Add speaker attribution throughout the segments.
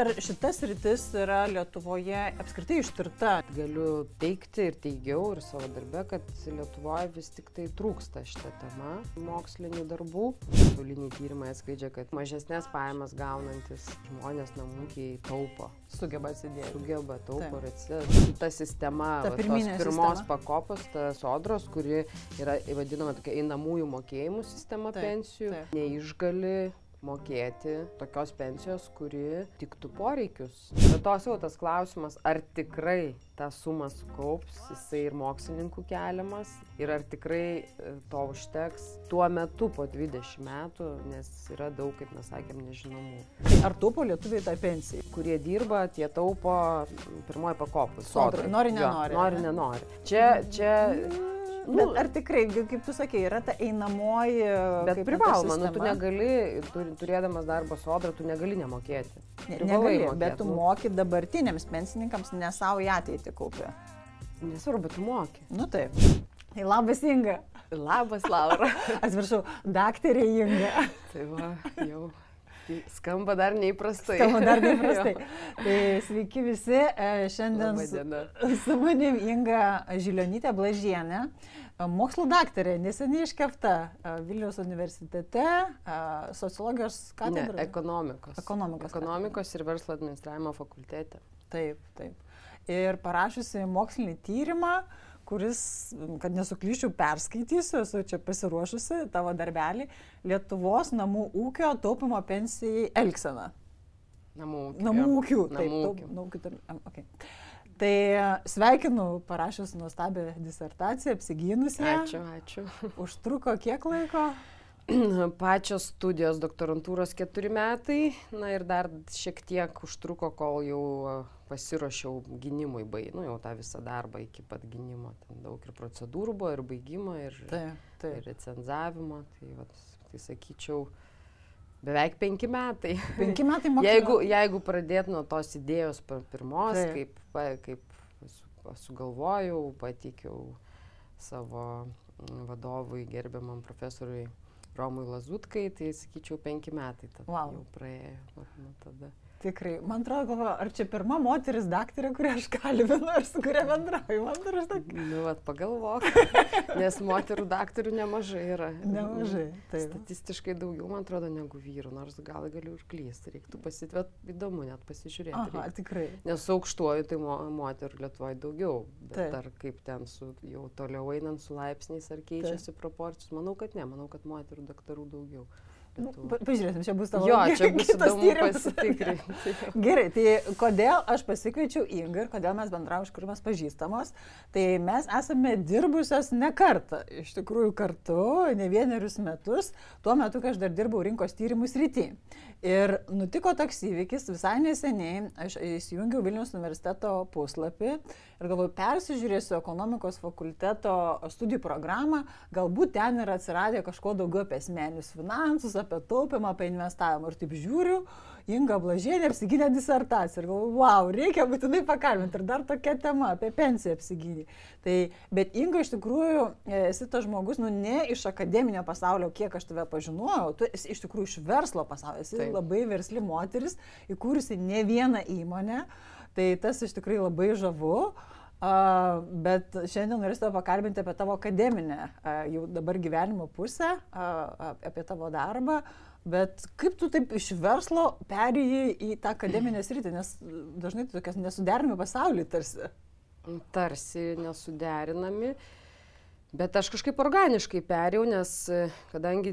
Speaker 1: Ar šitas sritis yra Lietuvoje apskritai ištirta?
Speaker 2: Galiu teikti ir teigiau ir savo darbe, kad Lietuvoje vis tik tai trūksta šitą temą mokslinių darbų. Pasauliniai tyrimai atskleidžia, kad mažesnės pajamas gaunantis žmonės namų ūkiai taupo.
Speaker 1: Sugeba atsidėti.
Speaker 2: Sugeba, taupo ir atsidėti. Ta sistema, tos pirmos pakopos, ta sodros, kuri yra vadinama tokia einamųjų mokėjimų sistema pensijų, neišgali mokėti tokios pensijos, kuri tiktų poreikius. Bet to jau tas klausimas, ar tikrai tą sumą sukaups, jisai ir mokslininkų keliamas, ir ar tikrai to užteks tuo metu po 20 metų, nes yra daug, kaip mes sakėm, nežinomų.
Speaker 1: Ar taupo lietuviai tą pensiją?
Speaker 2: Kurie dirba, tie taupo pirmoji pakopų.
Speaker 1: Sodrai, nori, nenori.
Speaker 2: Nori, nenori. Čia
Speaker 1: Bet ar tikrai, kaip tu sakei, yra ta einamoji...
Speaker 2: Bet privaloma, tu negali, turėdamas darbo sodrą, tu negali nemokėti.
Speaker 1: Negali, bet tu moki dabartiniams pensininkams, ne savo į ateitį kaupia.
Speaker 2: Nesvarbu, bet tu moki.
Speaker 1: Nu taip. Tai labas, Inga.
Speaker 2: Labas, Laura.
Speaker 1: Atsiprašau, daktarė Inga.
Speaker 2: Tai va, jau. Skamba dar neįprastai.
Speaker 1: Tai sveiki visi. Šiandien su manim Inga Žilionytė Blažienė, mokslo daktarė, neseniai iškepta Vilniaus universitete, sociologijos katedroje.
Speaker 2: Ne, ekonomikos ir verslo administravimo fakultete.
Speaker 1: Taip, taip. Ir parašiusi mokslinį tyrimą, kuris, kad nesuklyščiau, perskaitysiu, esu čia pasiruošusi tavo darbelį, Lietuvos namų ūkio taupimo pensijai elgsena. Namų ūkių. Okay. Tai sveikinu parašius nuostabią disertaciją, apsigynusią.
Speaker 2: Ačiū.
Speaker 1: Užtruko kiek laiko?
Speaker 2: Pačios studijos doktorantūros 4 metai, na ir dar šiek tiek užtruko, kol jau pasiruošiau gynimui, jau tą visą darbą iki pat gynimo. Ten daug ir procedūrų buvo, ir baigimo, ir recenzavimo. Tai sakyčiau, beveik 5 metai.
Speaker 1: 5 metai mokslo.
Speaker 2: Jeigu pradėt nuo tos idėjos pirmos, kaip sugalvojau, pateikiau savo vadovui, gerbiamam profesoriui Romui Lazutkai, tai sakyčiau 5 metai jau praėjo nuo tada.
Speaker 1: Tikrai. Man atrodo, galvoju, ar čia pirma moteris daktarė, kurią aš kalbinu, ar su kuria bendrauju.
Speaker 2: Nu, pagalvok, nes moterų daktarių nemažai yra.
Speaker 1: Nemažai, taip.
Speaker 2: Statistiškai daugiau, man atrodo, negu vyrų, nors gal galiu ir klysti. Reiktų įdomu net pasižiūrėti.
Speaker 1: Aha, tikrai.
Speaker 2: Nes su aukštuoju tai moterų Lietuvoje daugiau, bet ar kaip ten jau toliau einant su laipsniais, ar keičiasi proporcijos, manau, kad ne, manau, kad moterų daktarų daugiau.
Speaker 1: Pažiūrėsim, čia bus tavo
Speaker 2: čia bus įdomu pasitikrinti.
Speaker 1: Gerai, tai kodėl aš pasikviečiau Ingą ir kodėl mes bendravom, iš kur mes pažįstamos, tai mes esame dirbusios ne kartą, iš tikrųjų kartu, ne 1 metus, tuo metu, kai aš dar dirbau rinkos tyrimų srity. Ir nutiko toks įvykis, visai neseniai aš įsijungiau Vilniaus universiteto puslapį ir galvoju, persižiūrėsiu ekonomikos fakulteto studijų programą, galbūt ten yra atsiradę kažko daugiau apie asmeninius finansus, apie taupimą, apie investavimą. Ir taip žiūriu, Inga Blažienė apsigynė disertaciją ir galvoju, wow, reikia būtinai pakalbinti. Ir dar tokia tema apie pensiją apsigynė. Bet Inga iš tikrųjų esi tas žmogus, ne iš akademinio pasaulio, kiek aš tave pažinojau, tu esi iš tikrųjų iš verslo pasaulio, esi labai versli moteris, įkūrusi ne vieną įmonę, tai tas iš tikrųjų labai žavu. Bet šiandien norėsiu tave pakalbinti apie tavo akademinę, jau dabar gyvenimo pusę, apie tavo darbą. Bet kaip tu taip iš verslo perėjai į tą akademinę sritį, nes dažnai tai tokias nesuderinami pasauliai tarsi.
Speaker 2: Tarsi nesuderinami, bet aš kažkaip organiškai perėjau, nes kadangi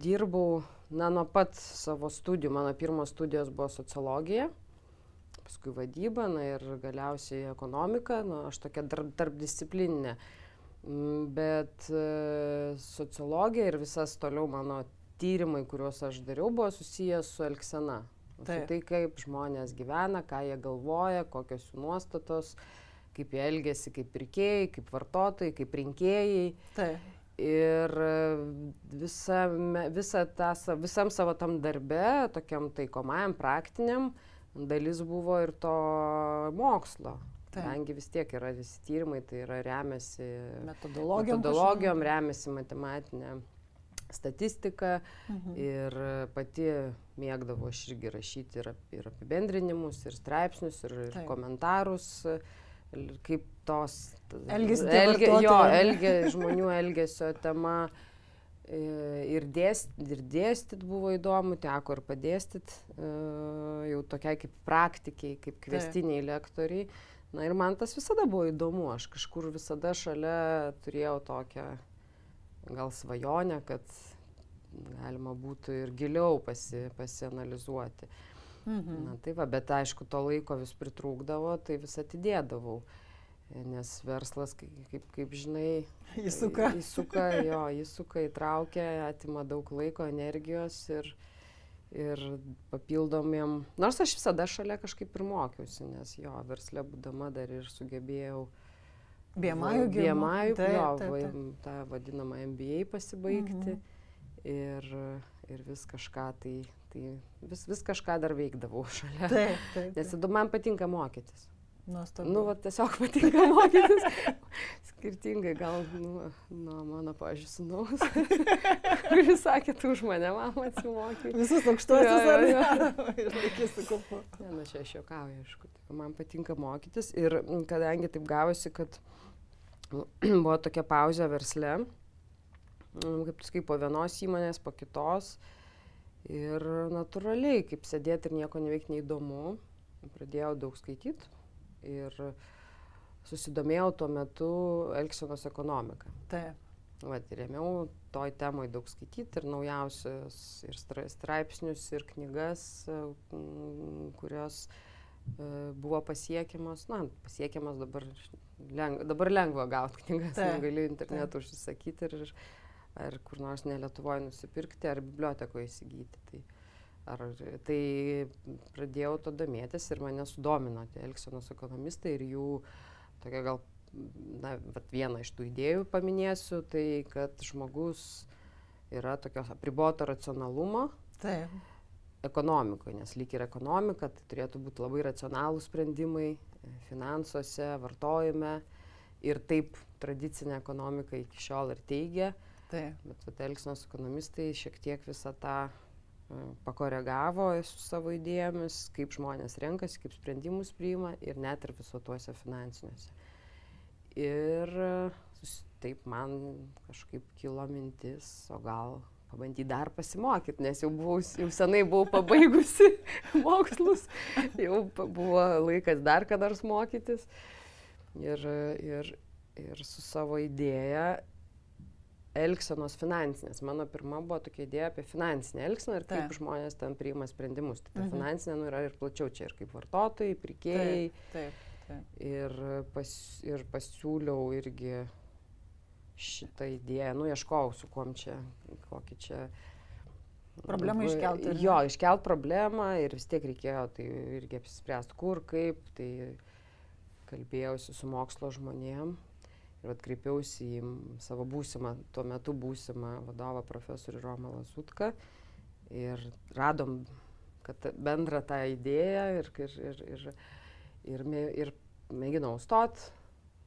Speaker 2: dirbau nuo pat savo studijų, mano pirmos studijos buvo sociologija, paskui vadyba, ir galiausiai ekonomika, aš tokia tarpdisciplininė, bet sociologija ir visas toliau mano tyrimai, kuriuos aš dariau, buvo susijęs su elgsena. Su tai, kaip žmonės gyvena, ką jie galvoja, kokios jų nuostatos, kaip jie elgiasi kaip pirkėjai, kaip vartotojai, kaip rinkėjai. Ir visam savo tam darbe, tokiam taikomajam, praktiniam, dalis buvo ir to mokslo. Kadangi vis tiek yra visi tyrimai, tai yra remiasi metodologijom, remiasi matematinė statistiką ir pati mėgdavau aš irgi rašyti ir apibendrinimus, ir straipsnius, ir komentarus, kaip tos žmonių elgesio tema. Ir dėstyt buvo įdomu, teko ir padėstyt, jau tokiai kaip praktikiai, kaip kvestiniai lektoriai. Na ir man tas visada buvo įdomu, aš kažkur visada šalia turėjau tokią gal svajonę, kad galima būtų ir giliau pasianalizuoti. Na tai va, bet aišku, to laiko vis pritrūkdavo, tai vis atidėdavau. Nes verslas, kaip žinai, įsuka, įtraukia, atima daug laiko, energijos ir papildomiem. Nors aš visada šalia kažkaip ir mokiausi, nes versle būdama dar ir sugebėjau BMI, tą vadinamą MBA pasibaigti ir vis kažką, vis kažką dar veikdavau šalia. Nes man patinka mokytis.
Speaker 1: Nuostabu.
Speaker 2: Tiesiog patinka mokytis. Skirtingai gal nuo mano, pavyzdžiui, sūnaus, kuris sakė, tu už mane, mama, atsimokė.
Speaker 1: Visus aukštuosius ir laikysi kupu.
Speaker 2: Čia aš juokauju, aišku. Man patinka mokytis ir kadangi taip gavosi, kad buvo tokia pauzė versle, kaip po vienos įmonės, po kitos ir natūraliai, kaip sėdėti ir nieko neveikti neįdomu, pradėjau daug skaityti. Ir susidomėjau tuo metu elgsenos ekonomiką. Ir ėmiau toj temoj daug skaityti ir naujausius ir straipsnius, ir knygas, kurios buvo pasiekiamos. Pasiekiamos dabar lengva gauti knygas, gali internetu užsisakyti ar kur nors ne Lietuvoje nusipirkti, ar bibliotekoje įsigyti. Tai pradėjau to domėtis ir mane sudomino tie elgsenos ekonomistai ir jų tokia gal, vieną iš tų idėjų paminėsiu, tai kad žmogus yra tokios apriboto racionalumo ekonomikoje, nes lyg ir ekonomika, tai turėtų būti labai racionalūs sprendimai finansuose, vartojime ir taip tradicinė ekonomika iki šiol ir teigia, bet elgsenos ekonomistai šiek tiek visą tą pakoregavo su savo idėjomis, kaip žmonės renkasi, kaip sprendimus priima ir net ir viso tuose finansiniuose. Ir taip man kažkaip kilo mintis, o gal pabandyti dar pasimokyti, nes jau senai buvau pabaigusi mokslus, jau buvo laikas dar ką nors mokytis. Ir su savo idėja elgsenos finansinės. Mano pirma buvo tokia idėja apie finansinę elgseną ir kaip žmonės ten priima sprendimus. Tai ta finansinė yra ir plačiau čia, ir kaip vartotojai, pirkėjai. Ir pasiūliau irgi šitą idėją, ieškojau su kuom čia, kokį čia...
Speaker 1: Problemą iškelti.
Speaker 2: Iškelti problemą ir vis tiek reikėjo tai irgi apsispręsti kur, kaip, tai kalbėjausi su mokslo žmonėm. Ir kreipiausi į savo tuo metu būsimą vadovą profesorių Romą Lazutką ir radom bendrą tą idėją ir mėginau stot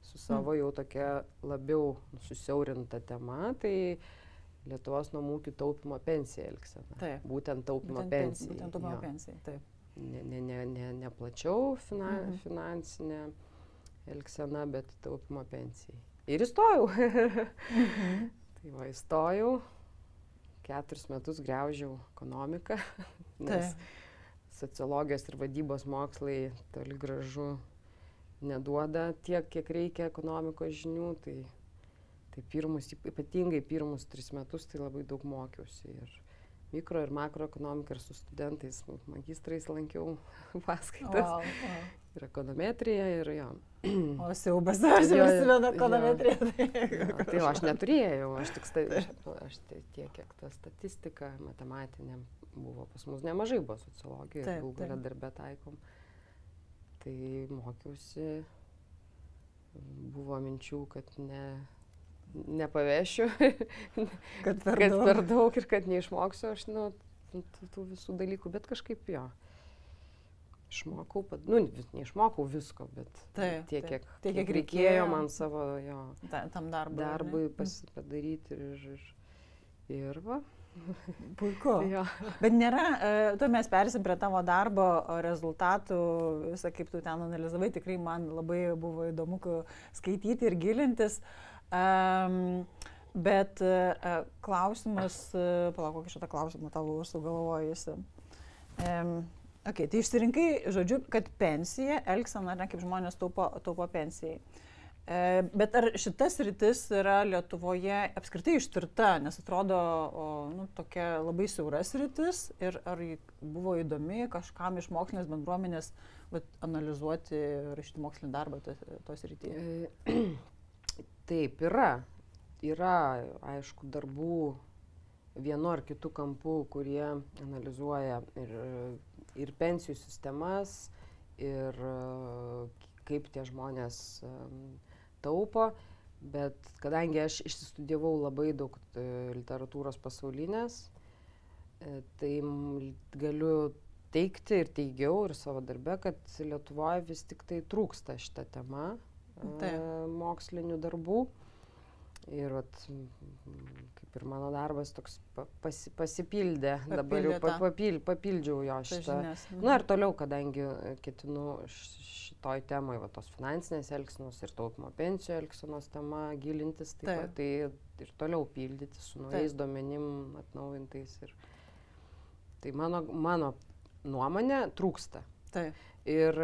Speaker 2: su savo jau tokia labiau susiaurinta tema, tai Lietuvos namų ūkių taupymo pensija elgsena. Būtent taupymo pensija.
Speaker 1: Būtent taupymo pensija, taip.
Speaker 2: Ne plačiau finansinė elgsena, bet taupymo pensijai. Ir įstojau. Tai įstojau, 4 metus griaužiau ekonomiką, nes sociologijos ir vadybos mokslai toli gražu neduoda tiek, kiek reikia ekonomikos žinių. Tai ypatingai pirmus 3 metus tai labai daug mokiausi. Ir mikro ir makroekonomiką ir su studentais, magistrais lankiau paskaitas. Ir ekonometrija, ir jo.
Speaker 1: O siaubas, aš prisimenu ekonometriją.
Speaker 2: Tai aš neturėjau, aš tiek, kiek ta statistika matematinė buvo pas mus, nemažai buvo sociologijų ir galų darbę taikom. Tai mokiausi, buvo minčių, kad nepavešiu, kad per daug ir kad neišmoksiu aš tų visų dalykų, bet kažkaip jo. Išmokau, neišmokau visko, bet tiek, kiek reikėjo man savo
Speaker 1: tam darbui
Speaker 2: padaryti Ir va.
Speaker 1: Puiku.
Speaker 2: Jo.
Speaker 1: Bet nėra, tu mes persim prie tavo darbo rezultatų, visą kaip tu ten analizavai, tikrai man labai buvo įdomu skaityti ir gilintis. Bet klausimas, palauk, kokį šitą klausimą tavo sugalvojusi. Okay, tai išsirinkai, žodžiu, kad pensija, elgsena, ne kaip žmonės taupo pensijai. Bet ar šitas rytis yra Lietuvoje apskritai ištirta, nes atrodo tokia labai siauras rytis ir ar buvo įdomi kažkam iš mokslinės bendruomenės analizuoti, rašyti mokslinį darbą tos rytyje?
Speaker 2: Taip, yra. Yra, aišku, darbų vienu ar kitu kampu, kurie analizuoja ir pensijų sistemas, ir kaip tie žmonės taupo, bet kadangi aš išstudijavau labai daug literatūros pasaulinės, tai galiu teigti ir teigiau ir savo darbe, kad Lietuvoje vis tik tai trūksta šitą temą mokslinių darbų. Ir kaip ir mano darbas toks pasipildė, dabar jau papildžiau jo šitą. Na ir toliau, kadangi ketinu šitoj temai, tos finansinės elgsenos ir taupimo pensijų elgsenos tema gilintis, tai ir toliau pildyti su naujais duomenim atnaujintais. Tai mano nuomonė trūksta. Ir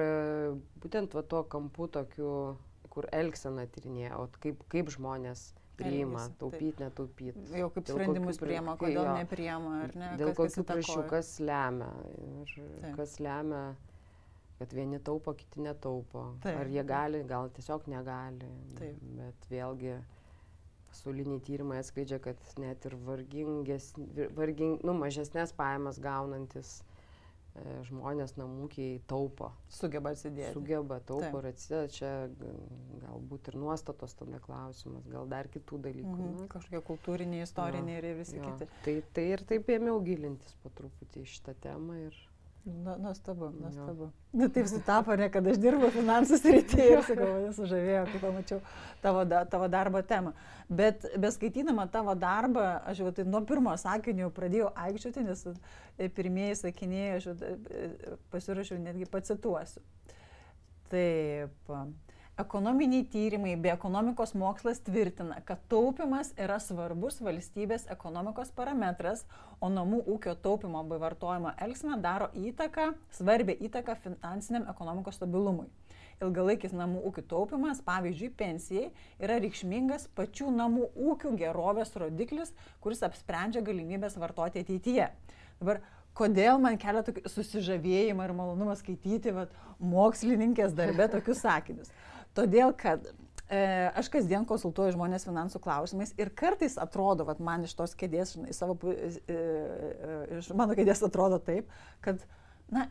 Speaker 2: būtent tuo kampu tokiu, kur elgsena tyrinėja, kaip žmonės priima, taupyti, netaupyti.
Speaker 1: Jau kaip sprendimus priima, kodėl nepriima, ar ne?
Speaker 2: Dėl kokių priežasčių, kas lemia. Ir kas lemia, kad vieni taupo, kiti netaupo. Ar jie gali, gal tiesiog negali. Bet vėlgi pasauliniai tyrimai atskleidžia, kad net ir mažesnės pajamas gaunantis žmonės namūkiai taupo.
Speaker 1: Sugeba atsidėti.
Speaker 2: Sugeba, taupo ir atsideda. Čia galbūt ir nuostatos tada klausimas, gal dar kitų dalykų.
Speaker 1: Kažkokie kultūriniai, istoriniai ir visi kiti.
Speaker 2: Tai ir taip ėmiau gilintis po truputį į šitą temą.
Speaker 1: Nuostabu. Taip sutapo, ne, kad aš dirbu finansų srityje ir sakau, mane sužavėjo, kai pamačiau tavo darbo temą. Bet beskaitydama tavo darbą, aš jau nuo pirmo sakinio pradėjau aikčioti, nes pirmieji sakiniai aš pasirašiau, netgi pacituosiu. Taip. Ekonominiai tyrimai bei ekonomikos mokslas tvirtina, kad taupimas yra svarbus valstybės ekonomikos parametras, o namų ūkio taupimo bei vartojimo elgsena daro svarbią įtaką finansiniam ekonomikos stabilumui. Ilgalaikis namų ūkių taupimas, pavyzdžiui, pensijai, yra reikšmingas pačių namų ūkių gerovės rodiklis, kuris apsprendžia galimybės vartoti ateityje. Dabar, kodėl man kelia tokį susižavėjimą ir malonumą skaityti mokslininkės darbe tokius sakinius? Todėl, kad aš kasdien konsultuoju žmonės finansų klausimais ir kartais atrodo, man iš tos kėdės, iš mano kėdės atrodo taip, kad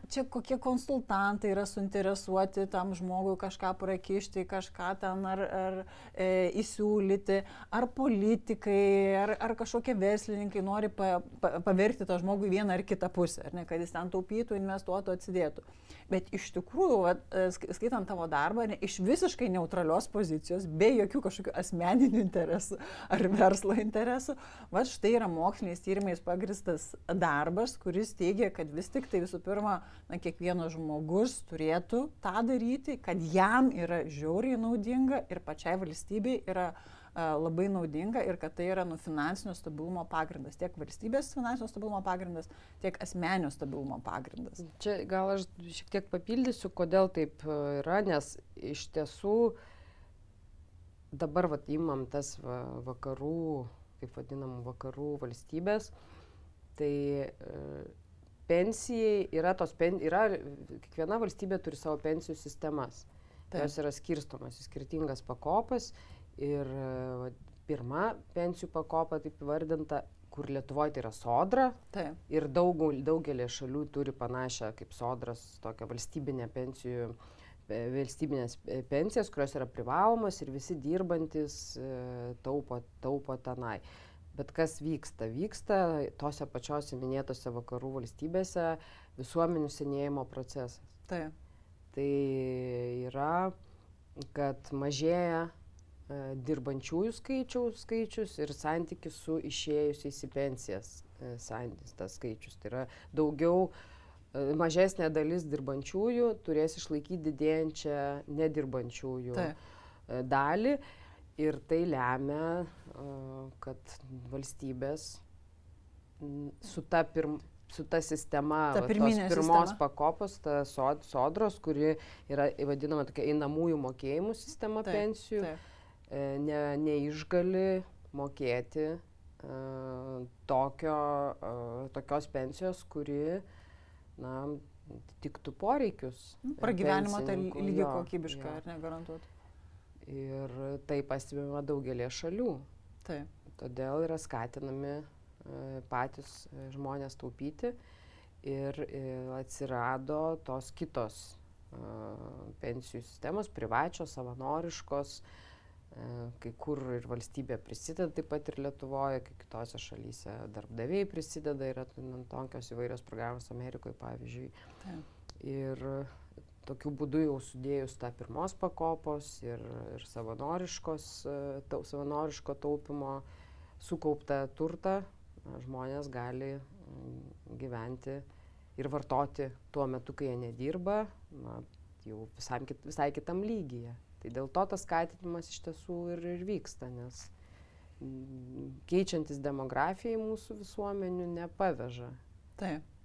Speaker 1: čia kokie konsultantai yra suinteresuoti tam žmogui kažką prakišti, kažką ten ar įsiūlyti, ar politikai, ar kažkokie verslininkai nori paverti tą žmogų į vieną ar kitą pusę, ar ne, kad jis ten taupytų, investuotų, atsidėtų. Bet iš tikrųjų, skaitant tavo darbą, iš visiškai neutralios pozicijos, be jokių kažkokių asmeninių interesų ar verslo interesų, štai yra moksliniais tyrimais pagristas darbas, kuris teigia, kad vis tik tai visų pirma, kiekvienas žmogus turėtų tą daryti, kad jam yra žiauriai naudinga ir pačiai valstybei yra labai naudinga ir kad tai yra finansinio stabilumo pagrindas, tiek valstybės finansinio stabilumo pagrindas, tiek asmeninio stabilumo pagrindas.
Speaker 2: Čia gal aš šiek tiek papildysiu, kodėl taip yra, nes iš tiesų dabar imam tas vakarų, taip vadinamų vakarų valstybės, tai pensijai kiekviena valstybė turi savo pensijų sistemas. Jos yra skirstomos į skirtingas pakopas ir pirma pensijų pakopa, taip įvardinta, kur Lietuvoje tai yra sodra. Ir daugelį šalių turi panašią kaip sodras tokią valstybinės pensijas, kurios yra privalomos ir visi dirbantis taupo tenai. Bet kas vyksta? Vyksta tose pačiose minėtose vakarų valstybėse visuomenių senėjimo procesas. Tai yra, kad mažėja dirbančiųjų skaičius ir santykis su išėjusiais į pensijas tas skaičius. Tai yra daugiau, mažesnė dalis dirbančiųjų turės išlaikyti didėjančią nedirbančiųjų dalį ir tai lemia, kad valstybės su ta sistema, tos pirmos pakopos, ta sodros, kuri yra vadinama tokia einamųjų mokėjimų sistema pensijų, neišgali mokėti tokios pensijos, kuri tiktų poreikius.
Speaker 1: Pragyvenimo tai lygiai kokybiškai, ar negarantuoti.
Speaker 2: Ir tai pastebima daugelį šalių.
Speaker 1: Taip.
Speaker 2: Todėl yra skatinami patys žmonės taupyti ir atsirado tos kitos pensijų sistemos, privačios, savanoriškos, kai kur ir valstybė prisideda, taip pat ir Lietuvoje, kai kitose šalyse darbdaviai prisideda, yra tokios įvairios programos Amerikoje, pavyzdžiui. Ir tokiu būdu jau sudėjus tą pirmos pakopos ir savanoriško taupimo sukauptą turtą, žmonės gali gyventi ir vartoti tuo metu, kai jie nedirba, jau visai kitam lygyje. Tai dėl to tas skatinimas iš tiesų ir vyksta, nes keičiantis demografijai mūsų visuomenių nepaveža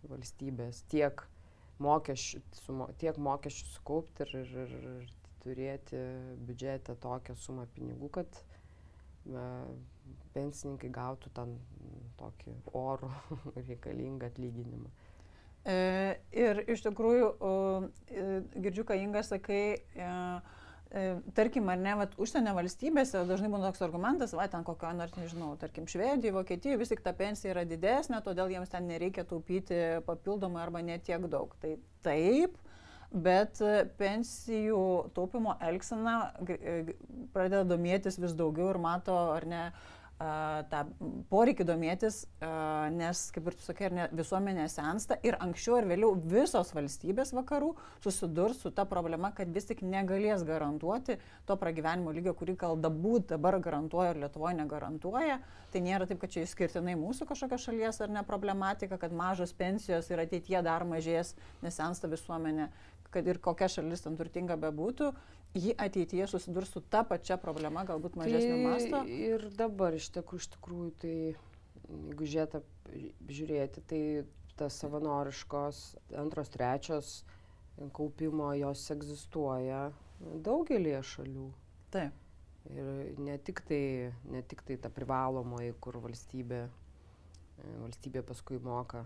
Speaker 2: valstybės tiek mokesčių sukaupti ir turėti biudžete tokią sumą pinigų, kad pensininkai gautų ten tokį orų reikalingą atlyginimą.
Speaker 1: Ir iš tikrųjų, girdžiu, ką Inga sakai, tarkim, ar ne, užsienio valstybėse dažnai būna toks argumentas, ten kokio, nors nežinau, tarkim, Švedijoje, Vokietijoje, vis tik ta pensija yra didesnė, todėl jiems ten nereikia taupyti papildomai arba ne tiek daug. Tai taip, bet pensijų taupimo elgsena pradeda domėtis vis daugiau ir mato, ar ne, tą poreikį domėtis, nes, kaip ir tu sakai, visuomenė sensta ir anksčiau ir vėliau visos valstybės vakarų susidurs su ta problema, kad vis tik negalės garantuoti to pragyvenimo lygio, kurį galbūt dabar garantuoja ir Lietuvoje negarantuoja. Tai nėra taip, kad čia išskirtinai mūsų kažkokia šalies ar ne problematika, kad mažos pensijos ir ateityje dar mažės, nes sensta visuomenė, kad ir kokia šalis ten turtinga bebūtų, ji ateityje susidurs su ta pačia problema, galbūt mažesnio masto.
Speaker 2: Ir dabar iš tikrųjų, tai jeigu žiūrėti, tai tas savanoriškos antros, trečios kaupimo jos egzistuoja daugelį šalių.
Speaker 1: Taip.
Speaker 2: Ir ne tik tai ta privalomoji, kur valstybė paskui moka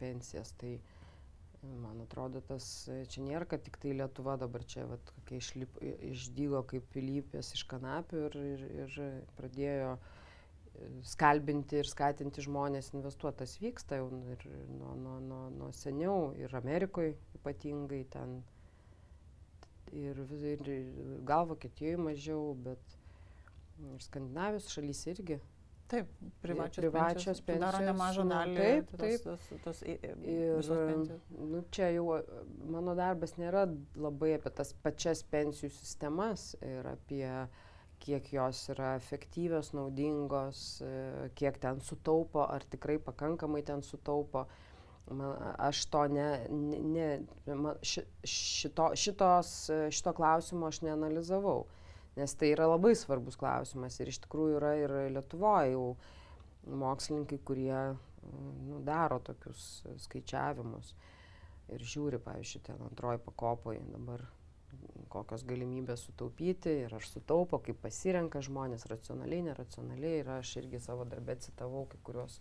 Speaker 2: pensijas, tai man atrodo, čia nėra, kad tik tai Lietuva dabar čia kokia išdygo kaip pilypės iš kanapių ir pradėjo skalbinti ir skatinti žmonės investuoti. Tas vyksta jau ir nuo seniau, ir Amerikoje ypatingai ten, ir gal Vokietijoje mažiau, bet ir Skandinavijos šalyse irgi.
Speaker 1: Taip, privačios pensijos daro nemažą dalį.
Speaker 2: Taip. Ir čia jau mano darbas nėra labai apie tas pačias pensijų sistemas ir apie kiek jos yra efektyvios, naudingos, kiek ten sutaupo, ar tikrai pakankamai ten sutaupo. Aš to šito klausimo aš neanalizavau. Nes tai yra labai svarbus klausimas ir iš tikrųjų yra ir Lietuvoje jau mokslininkai, kurie daro tokius skaičiavimus ir žiūri, pavyzdžiui, ten antroji pakopoje dabar kokios galimybės sutaupyti ir ar sutaupo, kaip pasirenka žmonės racionaliai, neracionaliai. Ir aš irgi savo darbę citavau kai kurios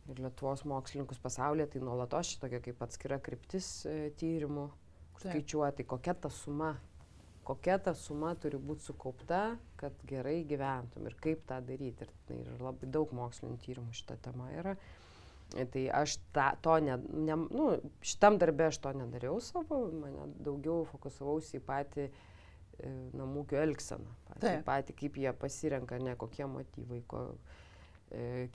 Speaker 2: ir Lietuvos mokslininkus pasaulyje, tai nuolatos šitokia kaip atskira kryptis tyrimų, kur skaičiuoti, kokia ta suma turi būti sukaupta, kad gerai gyventum ir kaip tą daryti. Ir labai daug mokslinių tyrimų šitą temą yra. Tai aš šitam darbė aš to nedariau savo, mane daugiau fokusavausi į patį namūkio elgseną. Patį, kaip jie pasirenka, ne kokie motyvai,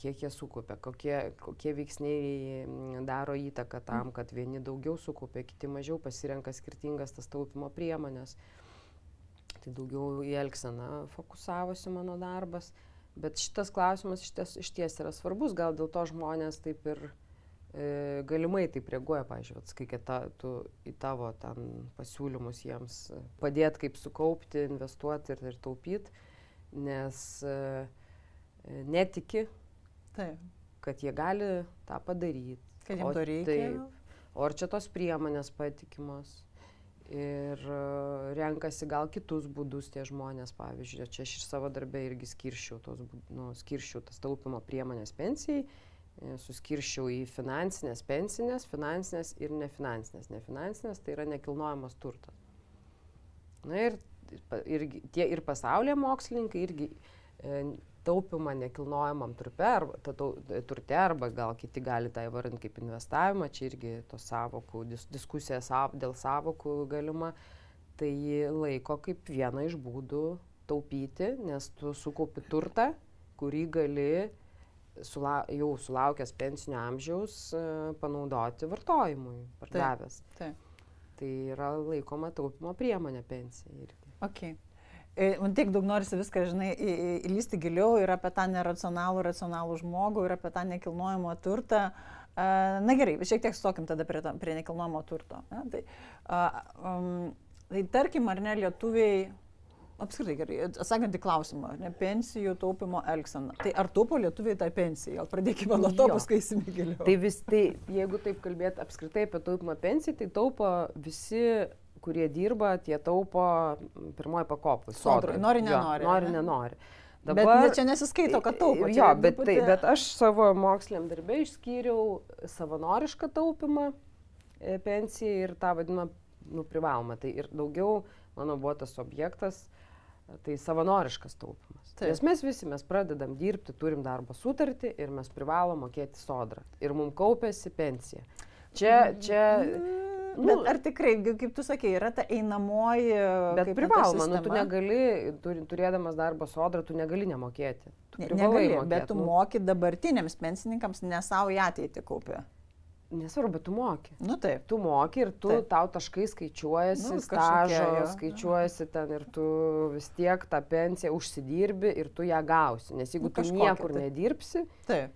Speaker 2: kiek jie sukaupia, kokie veiksniai daro įtaką tam, kad vieni daugiau sukaupia, kiti mažiau, pasirenka skirtingas tas taupimo priemonės. Tai daugiau į elgseną fokusavosi mano darbas. Bet šitas klausimas išties yra svarbus, gal dėl to žmonės taip ir galimai taip reaguoja, pavyzdžiui, kai tu į tavo ten pasiūlymus jiems padėt, kaip sukaupti, investuoti ir taupyti, nes netiki, kad jie gali tą padaryti.
Speaker 1: Kad jiems to reikia.
Speaker 2: O ar čia tos priemonės patikimos? Ir renkasi gal kitus būdus tie žmonės, pavyzdžiui, čia aš iš savo darbę irgi skirščiau tas taupimo priemonės pensijai, suskirščiau į finansinės, pensinės, finansinės ir nefinansinės. Nefinansinės tai yra nekilnojamas turtas. Na ir pasaulyje mokslininkai irgi taupimą nekilnojamam turte arba gal kiti gali tą įvardinti kaip investavimą, čia irgi tos savokų, diskusija dėl savokų galima, tai laiko kaip vieną iš būdų taupyti, nes tu sukaupi turtą, kurį gali jau sulaukęs pensinio amžiaus panaudoti vartojimui, pardavęs. Tai yra laikoma taupimo priemonė pensija irgi.
Speaker 1: Okay. Man tiek daug norisi viską, žinai, įlysti giliau ir apie tą racionalų žmogų, ir apie tą nekilnojamo turtą. Na gerai, šiek tiek stokim tada prie nekilnojamo turto. Tai tarkim, ar ne, lietuviai, apskritai gerai, atsakant į klausimą, ar ne, pensijų taupimo elgsena. Tai ar taupo lietuviai tą pensiją? Gal pradėkime nuo to, paskui eisime giliau.
Speaker 2: Tai jeigu taip kalbėti apskritai apie taupimą pensiją, tai taupo visi, kurie dirba, tie taupo pirmoji pakopui.
Speaker 1: Sodrai, nori, nenori.
Speaker 2: Nenori.
Speaker 1: Dabar, bet čia nesiskaito, kad taupo.
Speaker 2: Jo, bet aš savo moksliniam darbę išskyriau savanorišką taupimą pensijai ir tą vadinamą privalomą. Tai ir daugiau mano buvo tas objektas, tai savanoriškas taupimas. Nes mes pradedam dirbti, turim darbo sutartį ir mes privalom mokėti sodrą. Ir mums kaupėsi pensija.
Speaker 1: Bet ar tikrai, kaip tu sakei, yra ta einamoji...
Speaker 2: Bet privaloma, tu negali, turėdamas darbo sodrą, tu negali nemokėti.
Speaker 1: Negali, bet tu moki dabartiniams pensininkams, ne savo į ateitį kaupė.
Speaker 2: Nesvarbu, bet tu moki.
Speaker 1: Taip.
Speaker 2: Tu moki ir tau taškai skaičiuojasi, stažo skaičiuojasi ten ir tu vis tiek tą pensiją užsidirbi ir tu ją gausi. Nes jeigu tu niekur nedirbsi... Taip.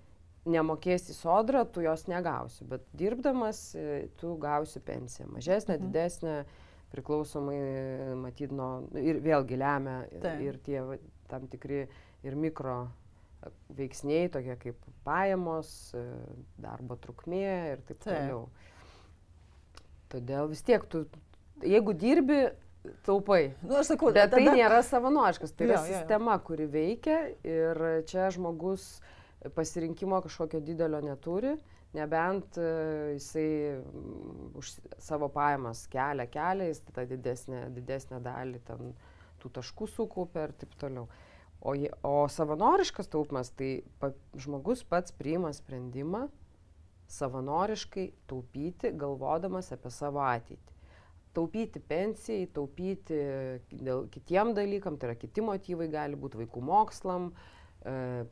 Speaker 2: Nemokėsi sodrą, tu jos negausi, bet dirbdamas tu gausi pensiją. Mažesnė, didesnė, priklausomai matyt ir vėlgi lemia ir tie tam tikri ir mikro veiksniai, tokie kaip pajamos, darbo trukmė ir taip toliau. Todėl vis tiek tu, jeigu dirbi, taupai. Bet tai nėra savanoriškas, tai yra sistema, kuri veikia ir čia žmogus pasirinkimo kažkokio didelio neturi, nebent jisai už savo pajamas kelia, jis tą didesnę dalį ten tų taškų sukaupia ir taip toliau. O savanoriškas taupimas, tai žmogus pats priima sprendimą savanoriškai taupyti, galvodamas apie savo ateitį. Taupyti pensijai, taupyti dėl kitiem dalykam, tai yra kiti motyvai, gali būti vaikų mokslam,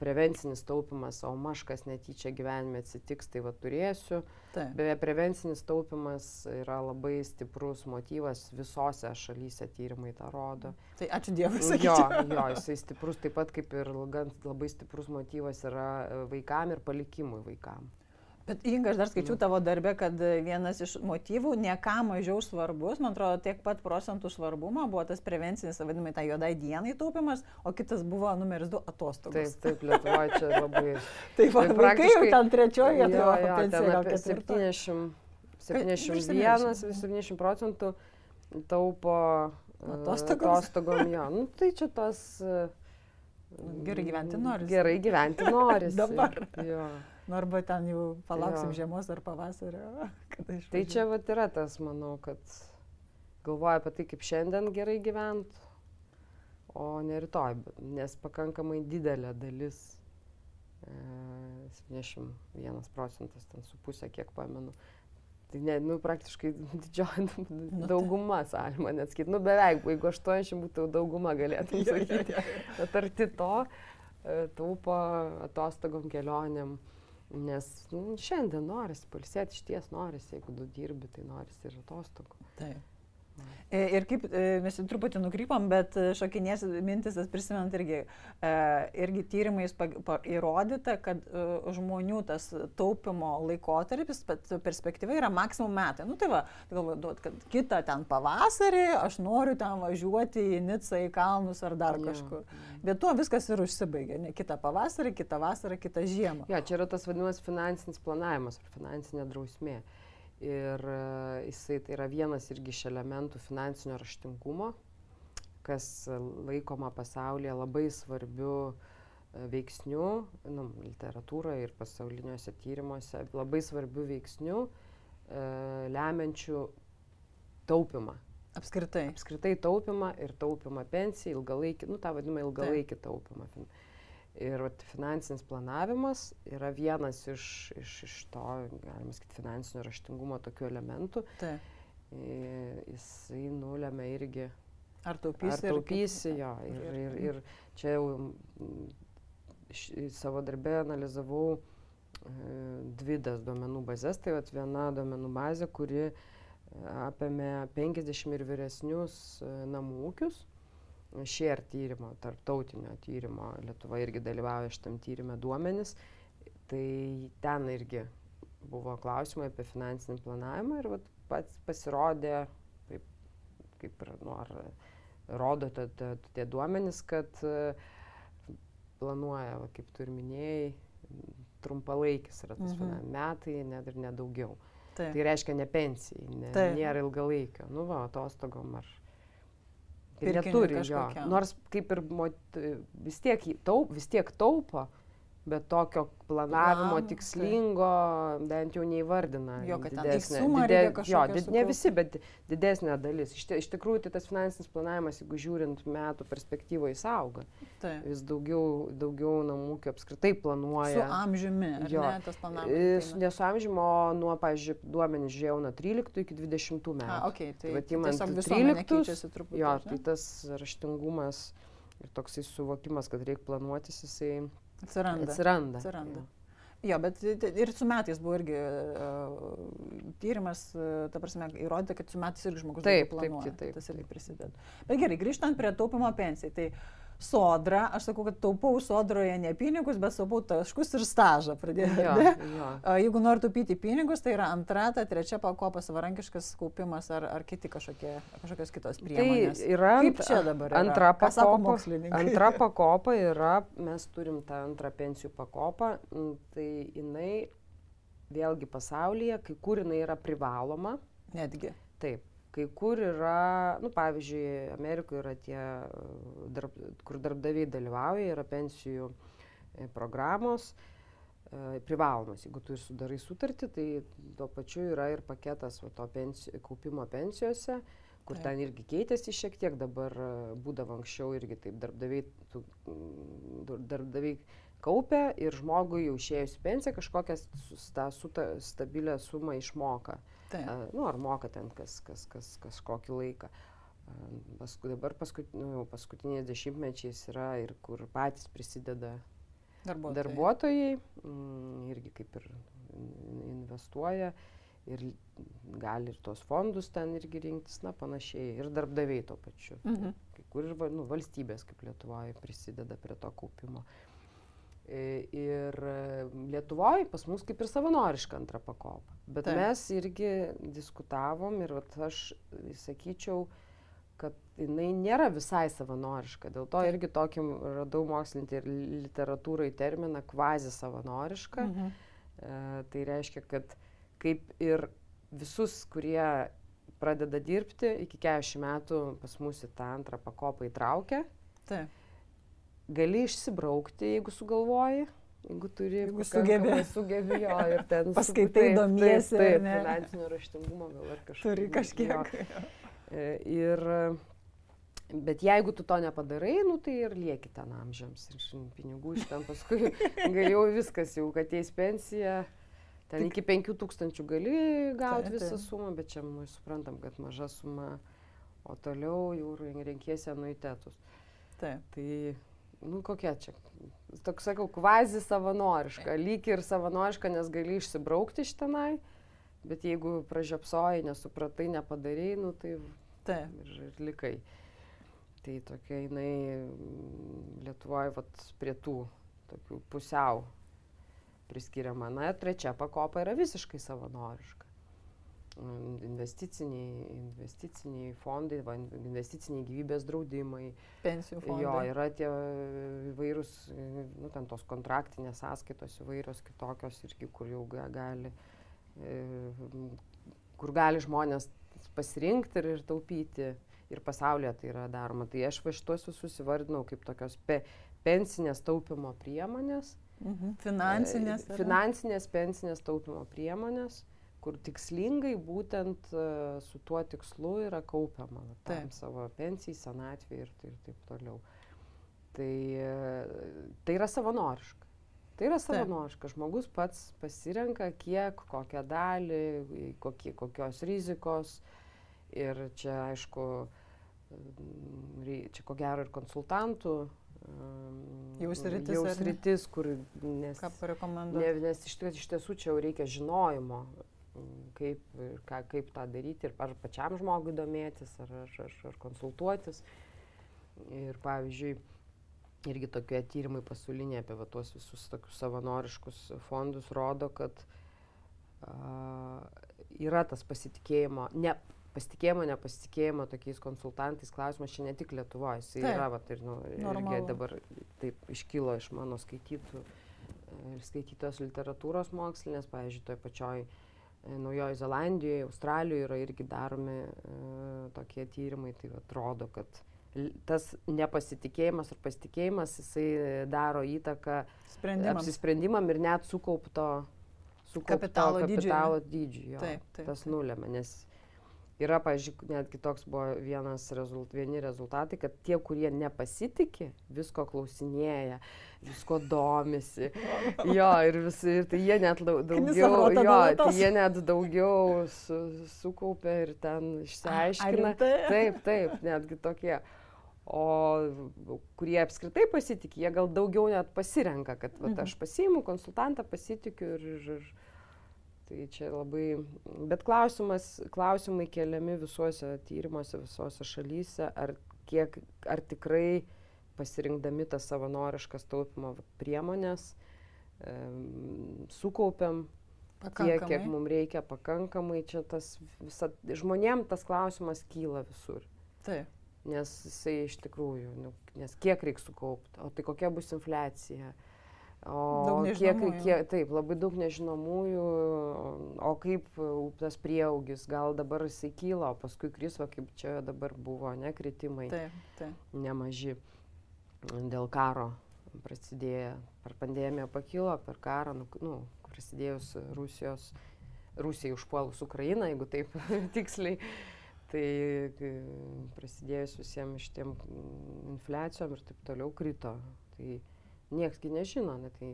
Speaker 2: prevencinis taupimas, o mažkas netyčia gyvenime atsitiks, tai va turėsiu. Beje, prevencinis taupimas yra labai stiprus motyvas, visose šalyse tyrimai tą rodo.
Speaker 1: Tai ačiū Dievui, sakyčiau.
Speaker 2: Jo, jisai stiprus, taip pat kaip ir labai stiprus motyvas yra vaikam ir palikimui vaikam.
Speaker 1: Bet Inga, aš dar skaičiau tavo darbę, kad vienas iš motyvų, ne ką mažiau svarbus, man atrodo, tiek pat procentų svarbumo buvo tas prevencinis, vadinamai, tą juodai dienai taupimas, o kitas buvo numeris 2 atostogos.
Speaker 2: Taip, Lietuvoje čia labai...
Speaker 1: Taip, vaikai jau ten trečioje vietoje pensija, gal
Speaker 2: 70% taupo atostogom. Jo. Tai čia tas...
Speaker 1: Gerai gyventi norisi.
Speaker 2: Gerai gyventi norisi.
Speaker 1: Dabar.
Speaker 2: Jo.
Speaker 1: Arba ten jau palauksim žiemos ar pavasario.
Speaker 2: Tai čia vat yra tas, manau, kad galvoja apie tai, kaip šiandien gerai gyventi, o ne rytoj, nes pakankamai didelė dalis, 71%, ten su pusė, kiek pamenu. Tai praktiškai didžioji dauguma, galima net sakyti, beveik, jeigu 80 būtų dauguma, galėtum sakyti, bet arti to taupo atostogom, kelionėm. Nes šiandien norisi pailsėti, išties norisi, jeigu tu dirbi, tai norisi ir atostogų.
Speaker 1: Taip. Ir kaip mes truputį nukrypom, bet šokinės mintis, prisimenant irgi tyrimais įrodyta, kad žmonių tas taupimo laikotarpis, perspektyva yra maksimum metai. Nu tai va, galvoju, kad kitą ten pavasarį aš noriu ten važiuoti į Nicą, į kalnus ar dar kažkur. Bet tuo viskas ir užsibaigia. Ne kitą pavasarį, kitą vasarą, kitą žiemą.
Speaker 2: Ja, čia yra tas vadinamas finansinis planavimas ar finansinė drausmė. Ir jisai tai yra vienas irgi iš elementų finansinio raštingumo, kas laikoma pasaulyje labai svarbiu veiksniu, literatūroje ir pasauliniuose tyrimuose, labai svarbiu veiksniu, lemiančiu taupimą.
Speaker 1: Apskritai.
Speaker 2: Apskritai taupimą ir taupimą pensijai, ilgalaikį, tą vadinamą ilgalaikį taupimą. Ir finansinis planavimas yra vienas iš to, galima sakyti, finansinio raštingumo tokių elementų. Jisai nulemia irgi,
Speaker 1: ar taupysi,
Speaker 2: jo. Ir čia jau savo darbę analizavau dvi duomenų bazės. Tai viena duomenų bazė, kuri apėmė 50 ir vyresnius namų ūkius. Share tyrimo, tarptautinio tyrimo, Lietuva irgi dalyvauja šitam tyrime duomenis, tai ten irgi buvo klausimai apie finansinį planavimą ir pats pasirodė, kaip ir rodo tie duomenis, kad planuoja, kaip tu ir minėjai, trumpalaikis yra tas metai, net ir nedaugiau. Tai reiškia ne pensijai, nėra ilgalaikio, atostogom ar... Ir neturi jo, nors kaip ir vis tiek taupo, bet tokio planavimo tikslingo bent jau neįvardina.
Speaker 1: Jo, kad ten sumą reikia kažkokią sukaupti.
Speaker 2: Ne visi, bet didesnė dalis. Iš tikrųjų, tai tas finansinis planavimas, jeigu žiūrint metų perspektyvoje, jis auga. Vis daugiau namų ūkių apskritai planuoja.
Speaker 1: Su amžiumi, ar ne, tas planavimas?
Speaker 2: Ne su amžiumi, nuo, pavyzdžiui, duomenys žiūrėjau nuo 13 iki 20 metų.
Speaker 1: Okay, tai tiesiog visuomenė keičiasi truputį.
Speaker 2: Jo, tai tas raštingumas ir toksai suvokimas, kad reikia planuotis, jisai atsiranda.
Speaker 1: Jo, bet ir su metais buvo irgi tyrimas, ta prasme, įrodyta, kad su metais irgi žmogus daugiau planuoja. Tas irgi prisideda. Bet gerai, grįžtant prie taupimo pensijai, tai Sodra, aš sakau, kad taupau Sodroje ne pinigus, bet taupau taškus ir stažą pradėti. Jeigu nori taupyti pinigus, tai yra antra, trečia pakopa, savarankiškas kaupimas ar kiti kažkokios kitos priemonės.
Speaker 2: Tai yra,
Speaker 1: kaip čia dabar yra?
Speaker 2: Antra pakopa yra, mes turim tą antrą pensijų pakopą, tai jinai vėlgi pasaulyje, kai kur jinai yra privaloma.
Speaker 1: Netgi.
Speaker 2: Taip. Kai kur yra, pavyzdžiui, Amerikoje yra tie, kur darbdaviai dalyvauja, yra pensijų programos privalomos. Jeigu tu ir sudarai sutartį, tai tuo pačiu yra ir paketas to kaupimo pensijose, kur ten irgi keitėsi šiek tiek, dabar būdavo anksčiau irgi taip darbdaviai kaupia ir žmogui jau išėjus į pensiją kažkokią stabilią sumą išmoka. Ar moka ten kažkokį laiką. Dabar paskutiniais dešimtmečiais yra ir kur patys prisideda darbuotojai, irgi kaip ir investuoja ir gali ir tos fondus ten irgi rinktis, panašiai, ir darbdaviai tuo pačiu. Kai kur ir valstybės kaip Lietuvoje prisideda prie to kaupimo. Ir Lietuvoje pas mus kaip ir savanoriška antra pakopa. Bet mes irgi diskutavom ir aš sakyčiau, kad jinai nėra visai savanoriška. Dėl to irgi tokį radau mokslinį ir literatūrai terminą kvazi savanoriška. Tai reiškia, kad kaip ir visus, kurie pradeda dirbti, iki 40 metų pas mus į tą antrą pakopą įtraukia. Gali išsibraukti, jeigu sugalvoji, jeigu sugebi jo ir ten
Speaker 1: paskaitai, domiesi.
Speaker 2: Taip, finansinio raštingumo gal ar kažkaip.
Speaker 1: Turi kažkiek.
Speaker 2: Bet jeigu tu to nepadarai, tai ir lieki ten amžiams. Ir pinigų iš ten paskui galėjau viskas, jau ateis pensija. Ten iki 5,000 gali gauti visą sumą, bet čia mes suprantam, kad maža suma, o toliau jau renkiesi anuitetus. Tai... kokia čia, toks sakau, kvazi savanoriška, lyg ir savanoriška, nes gali išsibraukti iš tenai, bet jeigu pražiopsojai, nesupratai, nepadarai, tai
Speaker 1: Taip.
Speaker 2: Ir likai. Tai tokia jinai Lietuvoje prie tų tokių pusiau priskiriama. Na, ir trečia pakopa yra visiškai savanoriška. Investiciniai fondai, investiciniai gyvybės draudimai.
Speaker 1: Pensijų fondai.
Speaker 2: Jo, yra tie įvairūs, ten tos kontraktinės sąskaitos įvairios kitokios irgi, kur jau kur gali žmonės pasirinkti ir taupyti. Ir pasaulyje tai yra daroma. Tai aš šitos visus įvardinau kaip tokios pensinės taupimo priemonės. Finansinės pensinės taupimo priemonės, kur tikslingai būtent su tuo tikslu yra kaupiama tam savo pensijai, senatvei ir taip toliau. Tai yra savanoriška. Tai yra savanoriška. Žmogus pats pasirenka, kiek, kokią dalį, kokios rizikos. Ir čia, aišku, čia ko gero ir konsultantų
Speaker 1: jau sritis,
Speaker 2: kur nes iš tiesų čia jau reikia žinojimo, kaip tą daryti ir ar pačiam žmogui domėtis, ar konsultuotis. Ir pavyzdžiui, irgi tokie tyrimai pasauliniai apie tuos visus tokius savanoriškus fondus rodo, kad yra tas nepasitikėjimo tokiais konsultantais klausimas, čia ne tik Lietuvoje, jis yra, irgi dabar taip iškilo iš mano skaitytos literatūros mokslinės, pavyzdžiui, toj pačioj Naujojoje Zelandijoje, Australijoje yra irgi daromi tokie tyrimai, tai rodo, kad tas nepasitikėjimas ar pasitikėjimas, jisai daro įtaką apsisprendimam ir net sukaupto kapitalo dydžiui. Tas nulėmė, nes yra, pavyzdžiui, netgi toks buvo vieni rezultatai, kad tie, kurie nepasitikė, visko klausinėja, visko domisi. Jo, ir tai jie net daugiau sukaupia ir ten išsiaiškina. Taip, netgi tokie. O kurie apskritai pasitikė, jie gal daugiau net pasirenka, kad aš pasiimu konsultantą, pasitikiu ir tai čia labai, bet klausimai keliami visuose tyrimuose, visuose šalyse, ar tikrai pasirinkdami tas savanoriškas taupimo priemonės sukaupiam tiek, kiek mums reikia pakankamai. Čia žmonėm tas klausimas kyla visur.
Speaker 1: Taip.
Speaker 2: Nes jisai iš tikrųjų, nes kiek reikia sukaupti, o tai kokia bus infliacija. Taip, labai daug nežinomųjų, o kaip tas prieaugis, gal dabar jisai kyla, o paskui kris, kaip čia dabar buvo, kritimai nemaži dėl karo prasidėję, per pandemiją pakilo, per karą, prasidėjus Rusijai užpuolus Ukrainą, jeigu taip tiksliai. Tai prasidėjus visiems šitiem infliacijom ir taip toliau krito. Tai nieksgi nežino, tai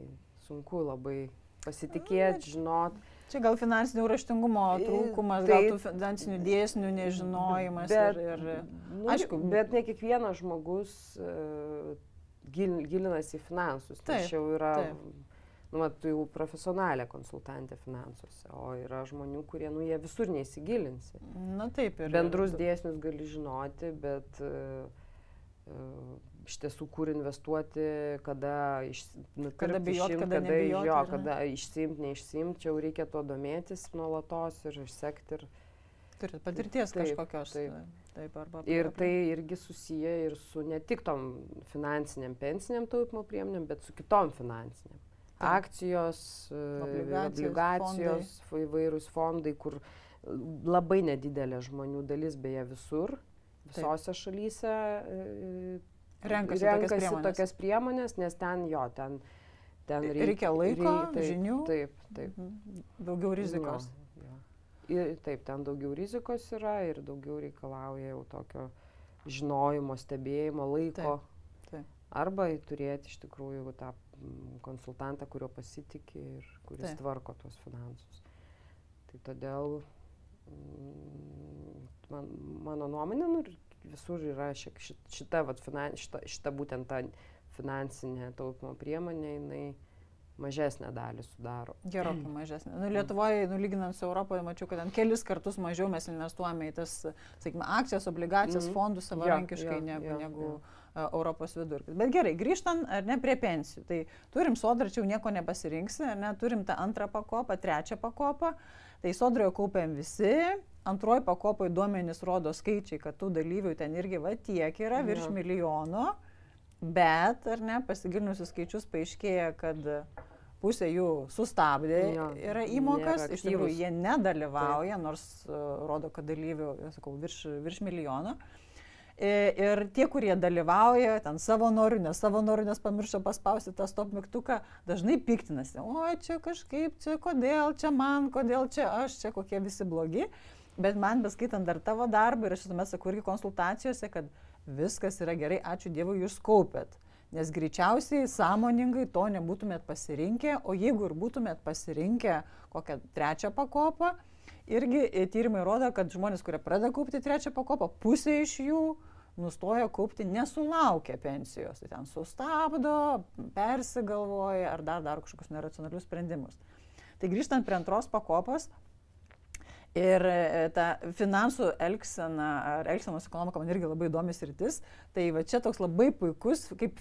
Speaker 2: sunku labai pasitikėti, žinot.
Speaker 1: Čia gal finansinio raštingumo trūkumas, gal tų finansinių dėsnių nežinojimas.
Speaker 2: Aišku, bet ne kiekvienas žmogus gilinasi į finansus. Tai jau yra tu jau profesionalė konsultantė finansuose, o yra žmonių, kurie, jie visur neįsigilinsi.
Speaker 1: Taip.
Speaker 2: Bendrus dėsnius gali žinoti, bet iš tiesų, kur investuoti, kada
Speaker 1: bijot, kada nebijot.
Speaker 2: Kada išsiimti, neišsiimti, čia jau reikia tuo domėtis nuolatos ir išsekti.
Speaker 1: Turit patirties kažkokios.
Speaker 2: Ir tai irgi susiję ir su ne tik tom finansiniam, pensiniam taupimo priemonėm, bet su kitom finansiniam. Akcijos, obligacijos, įvairūs fondai, kur labai nedidelė žmonių dalis, beje visur, visose šalyse renkasi tokias priemonės, nes ten
Speaker 1: reikia laiko, žinių,
Speaker 2: taip.
Speaker 1: Daugiau rizikos.
Speaker 2: Taip, ten daugiau rizikos yra ir daugiau reikalauja jau tokio žinojimo, stebėjimo, laiko. Arba turėti iš tikrųjų tą konsultantą, kurio pasitikė ir kuris tvarko tuos finansus. Tai todėl mano nuomonė, visur yra šita būtent ta finansinė taupimo priemonė, jinai mažesnę dalį sudaro.
Speaker 1: Gerokai mažesnė. Lietuvoje, lyginant su Europoje, mačiau, kad ten kelis kartus mažiau mes investuojame į tas, sakykime, akcijas, obligacijas, fondus savarankiškai negu Europos vidurkis. Bet gerai, grįžtant ar ne prie pensijų. Tai turim sodrą, čia jau nieko nepasirinksi, ar ne, turim tą antrą pakopą, trečią pakopą. Tai sodroje kaupiam visi. Antroji pakopoje duomenys rodo skaičiai, kad tų dalyvių ten irgi tiek yra, virš milijono. Bet, ar ne, pasigilinus į skaičius paaiškėja, kad pusė jų sustabdė yra įmokas, iš tikrųjų jie nedalyvauja, nors rodo, kad dalyvių, sakau, virš milijono. Ir tie, kurie dalyvauja, ten savo noriu, nes pamiršo paspausti tą stop mygtuką, dažnai piktinasi. O, čia kažkaip, čia kodėl, čia man, kodėl čia aš, čia kokie visi blogi. Bet man, beskaitant dar tavo darbą, ir aš visuomet sakau irgi konsultacijose, kad viskas yra gerai, ačiū Dievui, jūs kaupėt. Nes greičiausiai sąmoningai to nebūtumėt pasirinkę, o jeigu ir būtumėt pasirinkę kokią trečią pakopą, irgi tyrimai rodo, kad žmonės, kurie pradeda kaupti trečią pakopą, pusė iš jų nustoja kaupti nesulaukę pensijos. Tai ten sustabdo, persigalvoja ar dar kažkokius neracionalius sprendimus. Tai grįžtant prie antros pakopos, ir ta finansų elgsena ar elgsenos ekonomika man irgi labai įdomi sritis. Tai va čia toks labai puikus, kaip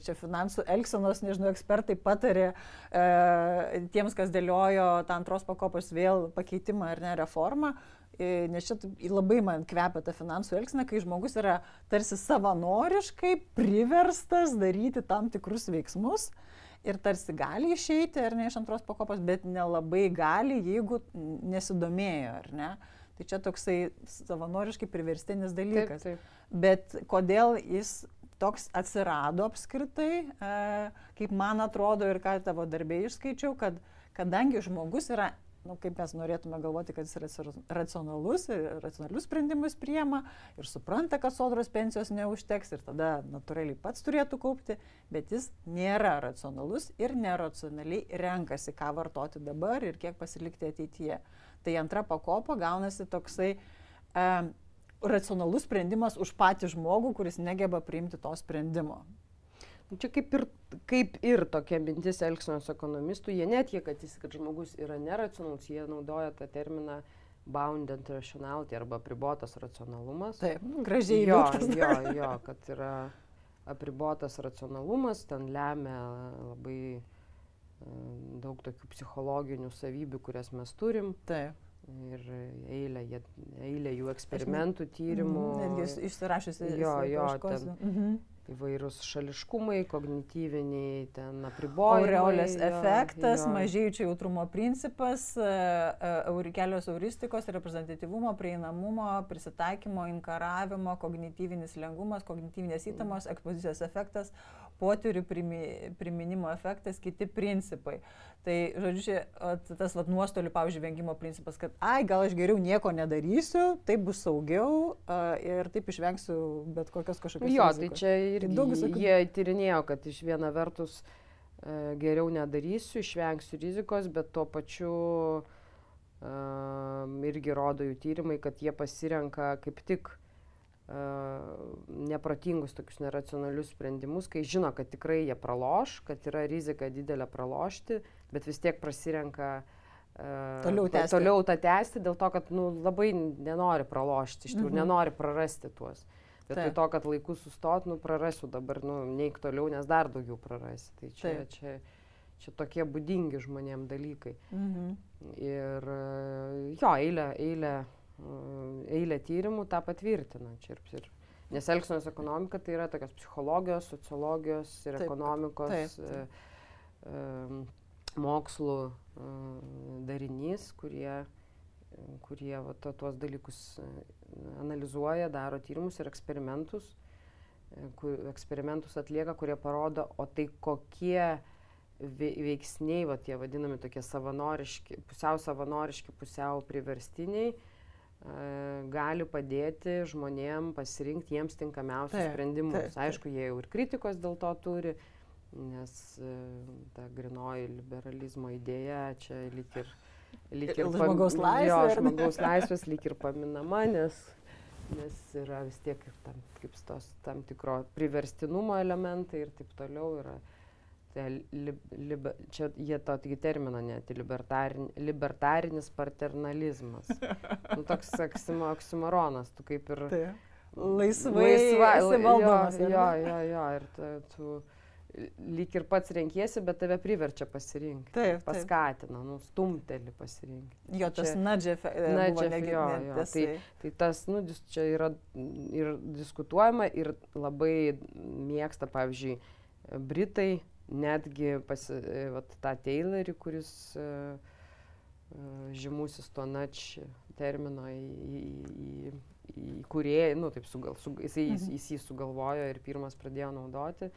Speaker 1: čia finansų elgsenos, nežinau, ekspertai patarė tiems, kas dėliojo tą antros pakopos vėl pakeitimą ar ne reformą. Nes čia labai man kvepia ta finansų elgsena, kai žmogus yra tarsi savanoriškai priverstas daryti tam tikrus veiksmus. Ir tarsi gali išeiti, ar ne, iš antros pakopos, bet nelabai gali, jeigu nesidomėjo, ar ne. Tai čia toksai savanoriškai priverstinis dalykas. Taip. Bet kodėl jis toks atsirado apskritai, kaip man atrodo ir ką tavo darbė išskaičiau, kad kadangi žmogus yra, kaip mes norėtume galvoti, kad jis yra racionalus ir racionalius sprendimus priema ir supranta, kad sodros pensijos neužteks ir tada natūraliai pats turėtų kaupti, bet jis nėra racionalus ir neracionaliai renkasi, ką vartoti dabar ir kiek pasilikti ateityje. Tai antra pakopa gaunasi toksai racionalus sprendimas už patį žmogų, kuris negeba priimti to sprendimo.
Speaker 2: Čia kaip ir tokia mintis elgsenos ekonomistų, jie netie, kad žmogus yra neracionalus, jie naudoja tą terminą bounded rationality arba apribotas racionalumas.
Speaker 1: Taip, gražiai įvyktas.
Speaker 2: Jo, kad yra apribotas racionalumas, ten lemia labai daug tokių psichologinių savybių, kurias mes turim.
Speaker 1: Taip.
Speaker 2: Ir eilė jų eksperimentų, tyrimų.
Speaker 1: Netgi išsirašysi.
Speaker 2: Jo, įvairūs šališkumai, kognityviniai, ten apribojimai.
Speaker 1: Aureolės efektas, mažėjančio jautrumo principas, kelios euristikos, reprezentatyvumo, prieinamumo, prisitaikymo, inkaravimo, kognityvinis lengvumas, kognityvinės įtamos, ekspozicijos efektas, potyrių priminimo efektas, kiti principai. Tai, žodžiu, tas nuostolių, pavyzdžiui, vengimo principas, kad gal aš geriau nieko nedarysiu, taip bus saugiau ir taip išvengsiu bet kokios kažkokios rizikos.
Speaker 2: Jo, tai čia irgi jie tyrinėjo, kad iš viena vertus geriau nedarysiu, išvengsiu rizikos, bet tuo pačiu irgi rodo jų tyrimai, kad jie pasirenka kaip tik neprotingus tokius neracionalius sprendimus, kai žino, kad tikrai jie praloš, kad yra rizika didelė pralošti, bet vis tiek prasirenka toliau tą tęsti dėl to, kad labai nenori pralošti, iš tikrųjų nenori prarasti tuos. Bet tai to, kad laiku sustot, prarasiu dabar, neik toliau, nes dar daugiau prarasi. Tai čia tokie būdingi žmonėm dalykai. Ir jo, eilė tyrimų tą patvirtina. Nes elgsenos ekonomika tai yra tokios psichologijos, sociologijos ir ekonomikos mokslų darinys, kurie tuos dalykus analizuoja, daro tyrimus ir eksperimentus atlieka, kurie parodo, o tai kokie veiksniai, tie vadinami tokie savanoriški, pusiau priverstiniai, gali padėti žmonėm pasirinkti jiems tinkamiausius sprendimus. Taip. Aišku, jie jau ir kritikos dėl to turi, nes ta grinoji liberalizmo idėja čia lyg ir
Speaker 1: žmogaus
Speaker 2: laisvės lyg ir paminama, nes yra vis tiek ir tam tikro priverstinumo elementai ir taip toliau yra. čia jie tokį terminą net, libertarinis paternalizmas. Toks oksimoronas, tu kaip ir...
Speaker 1: Laisvai valdomas.
Speaker 2: Jo, ir tu lyg ir pats renkiesi, bet tave priverčia pasirinkti.
Speaker 1: Taip.
Speaker 2: Paskatina, stumteli pasirinkti.
Speaker 1: Jo, tas nudge efektas.
Speaker 2: Tai tas, čia yra ir diskutuojama ir labai mėgsta, pavyzdžiui, Britai, netgi tą Taylorį, kuris žymusis to nudge termino įkūrėjai, jis jį sugalvojo ir pirmas pradėjo naudoti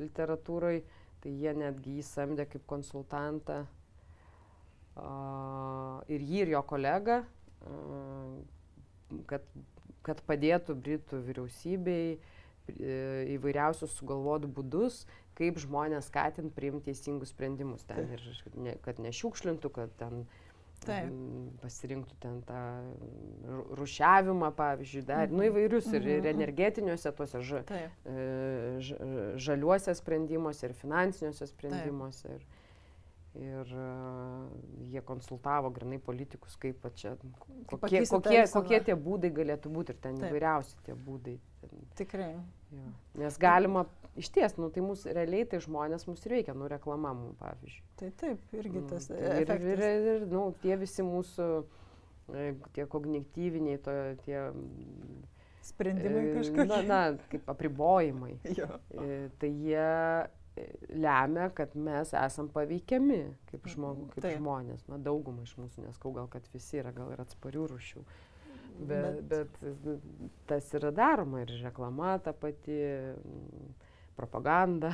Speaker 2: literatūrai, tai jie netgi jį samdė kaip konsultantą ir jį ir jo kolegą, kad padėtų Britų vyriausybei įvairiausius sugalvoti būdus, kaip žmonės skatinti priimti teisingus sprendimus. Ten ir kad nešiukšlintų, kad ten pasirinktų ten tą rūšiavimą, pavyzdžiui, įvairius ir energetiniuose tuose žaliuose sprendimuose ir finansiniuose sprendimuose. Ir jie konsultavo grinai politikus, kaip čia, kokie tie būdai galėtų būti ir ten įvairiausi tie būdai.
Speaker 1: Tikrai.
Speaker 2: Jo. Nes galima išties, tai mūsų realiai tai žmonės mūsų reikia, reklama mums, pavyzdžiui.
Speaker 1: Taip, irgi tas efektas.
Speaker 2: Ir tie visi mūsų, tie kognityviniai, tie
Speaker 1: sprendimai kažkokie.
Speaker 2: Kaip apribojimai. Tai jie lemia, kad mes esam paveikiami kaip žmonės. Dauguma iš mūsų, neskau gal, kad visi yra, gal ir atsparių rūšių. Bet tas yra daroma ir reklama ta pati, propaganda.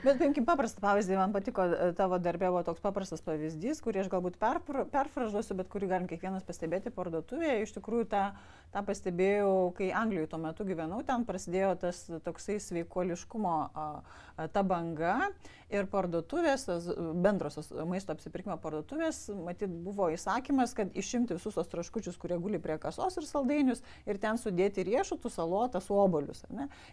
Speaker 1: Bet paimkim paprastą pavyzdį, man patiko tavo darbė buvo toks paprastas pavyzdys, kurį aš galbūt perfrazuosiu, bet kurį galim kiekvienas pastebėti parduotuvėje. Iš tikrųjų tą pastebėjau, kai Anglijoje tuo metu gyvenau, ten prasidėjo tas toksai sveikuoliškumo ta banga ir parduotuvės, bendrosios maisto apsipirkimo parduotuvės, matyt, buvo įsakymas, kad išimti visus tos traškučius, kurie guli prie kasos ir saldainius ir ten sudėti riešutų, salotas, obuolius.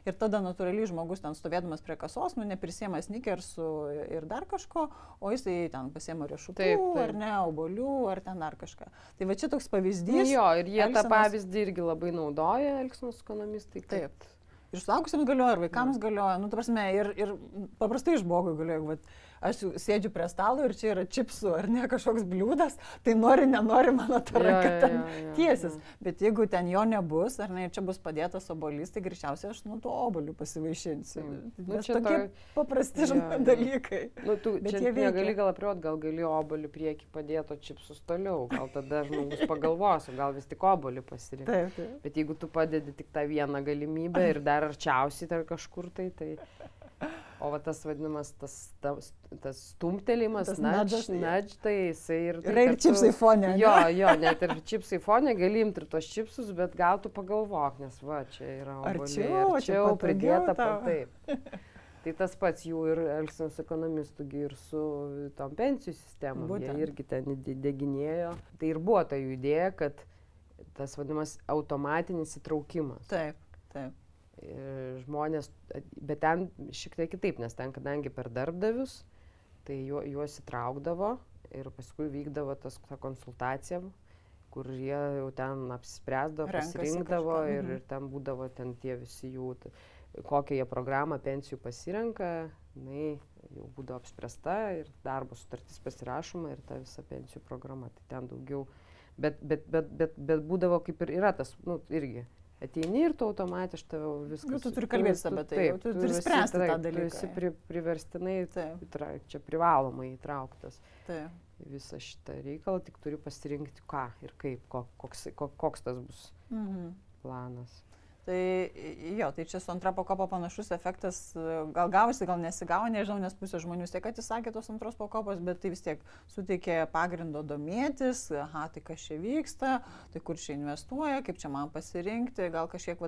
Speaker 1: Ir tada natūraliai žmogus ten stovėdamas prie kasos, neprisėma snickersų ir dar kažko, o jisai ten pasiėma riešutų, ar ne, obuolių, ar ten dar kažką. Tai va čia toks pavyzdys.
Speaker 2: Jo, ir jie tą pavyzdį irgi labai naudoja, elgsenos ekonomistai.
Speaker 1: Taip. Ir suaugusiems galioja, ir vaikams galioja, ta prasme, ir paprastai žmogui galioja. Aš sėdžiu prie stalo ir čia yra čipsų ar ne kažkoks bliūdas, tai nenori mano ta ranka ten tiesis. Bet jeigu ten jo nebus, ar ne, ir čia bus padėtas obuolys, tai greičiausiai aš to obuolių pasivaišinsiu. Nes tokie paprasti dalykai.
Speaker 2: Tu čia negali gal apriot, gal gali obuolį prieki padėto čipsus toliau, gal tada žmogus pagalvosiu, gal vis tik obuolį pasirinkti. Bet jeigu tu padedi tik tą vieną galimybę ir dar arčiausiai tai kažkur tai... O va tas vadinamas, tas stumtelimas, nudge, tai jisai ir...
Speaker 1: Yra ir čipsai fone.
Speaker 2: Jo, net ir čipsai fone, gali imti ir tos čipsus, bet gal tu pagalvok, nes va, čia yra obuoliai, arčiau pridėta taip. Tai tas pats jų ir elgsenos ekonomistų ir su tom pensijų sistemom, jie irgi ten deginėjo. Tai ir buvo ta jų idėja, kad tas vadinamas automatinis įtraukimas.
Speaker 1: Taip.
Speaker 2: Žmonės, bet ten šiek tiek kitaip, nes ten, kadangi per darbdavius, tai juos įtraukdavo ir paskui vykdavo ta konsultacija, kur jie jau ten apsispręsdavo, pasirinkdavo ir ten būdavo ten tie visi jų, kokią jie programą pensijų pasirenka, jau būdavo apspręsta ir darbo sutartis pasirašoma ir ta visa pensijų programa, tai ten daugiau, bet būdavo kaip ir yra tas, irgi. Ateini ir tu automatiškai viskas...
Speaker 1: Tu turi kalbėti apie tai, tu turi spręsti tą dalyką.
Speaker 2: Tu esi priverstinai, čia privalomai įtrauktas visą šitą reikalą, tik turi pasirinkti ką ir kaip, koks tas bus planas.
Speaker 1: Tai jo, tai čia su antra pakopa panašus efektas, gal gavosi, gal nesigavo, nežinau, nes pusė žmonių vis tiek atsisakė tos antros pakopos, bet tai vis tiek suteikė pagrindo domėtis, tai kas čia vyksta, tai kur čia investuoja, kaip čia man pasirinkti, gal kažkiek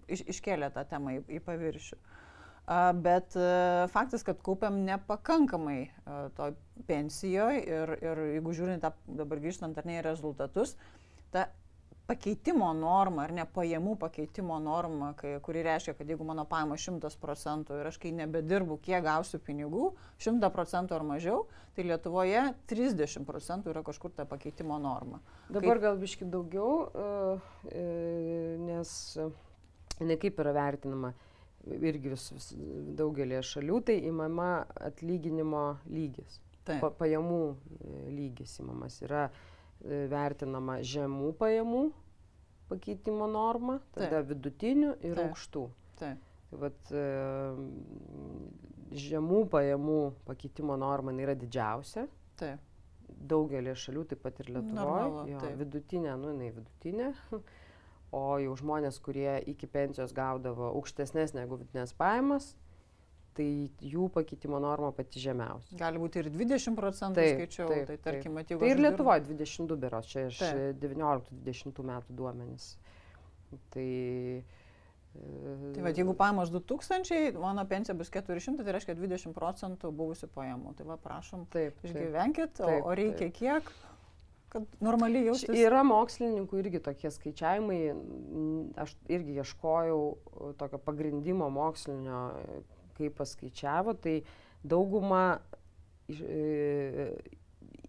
Speaker 1: iškėlė tą temą į paviršių. Bet faktas, kad kaupiam nepakankamai to pensijoje ir jeigu žiūrint dabar grįžtant ar ne į rezultatus, ta pakeitimo norma, ar ne pajamų pakeitimo norma, kuri reiškia, kad jeigu mano pajamos 100% ir aš kai nebedirbu, kiek gausiu pinigų, 100% ar mažiau, tai Lietuvoje 30% yra kažkur ta pakeitimo norma.
Speaker 2: Dabar gal biški daugiau, nes jinai kaip yra vertinama irgi daugelį šalių, tai įmama atlyginimo lygis, pajamų lygis įmamas yra vertinama žemų pajamų pakeitimo norma, tada vidutinių ir aukštų. Vat, žemų pajamų pakeitimo norma yra didžiausia. Daugelį šalių, taip pat ir Lietuvoje. Vidutinė, jinai vidutinė. O jau žmonės, kurie iki pensijos gaudavo aukštesnės negu vidutinės pajamas, tai jų pakeitimo norma pati žemiausia.
Speaker 1: Gali būti ir 20% skaičiau, tai tarkim,
Speaker 2: tai ir Lietuvoje 22 berods, čia iš 19-20 metų duomenys. Tai
Speaker 1: jeigu pajamos 2000, mano pensija bus 400, tai reiškia 20% buvusių pajamų. Tai va, prašom, išgyvenkit, o reikia kiek, kad normaliai jaustis.
Speaker 2: Yra mokslininkų irgi tokie skaičiavimai, aš irgi ieškojau tokio pagrindimo mokslinio, kaip paskaičiavo, tai dauguma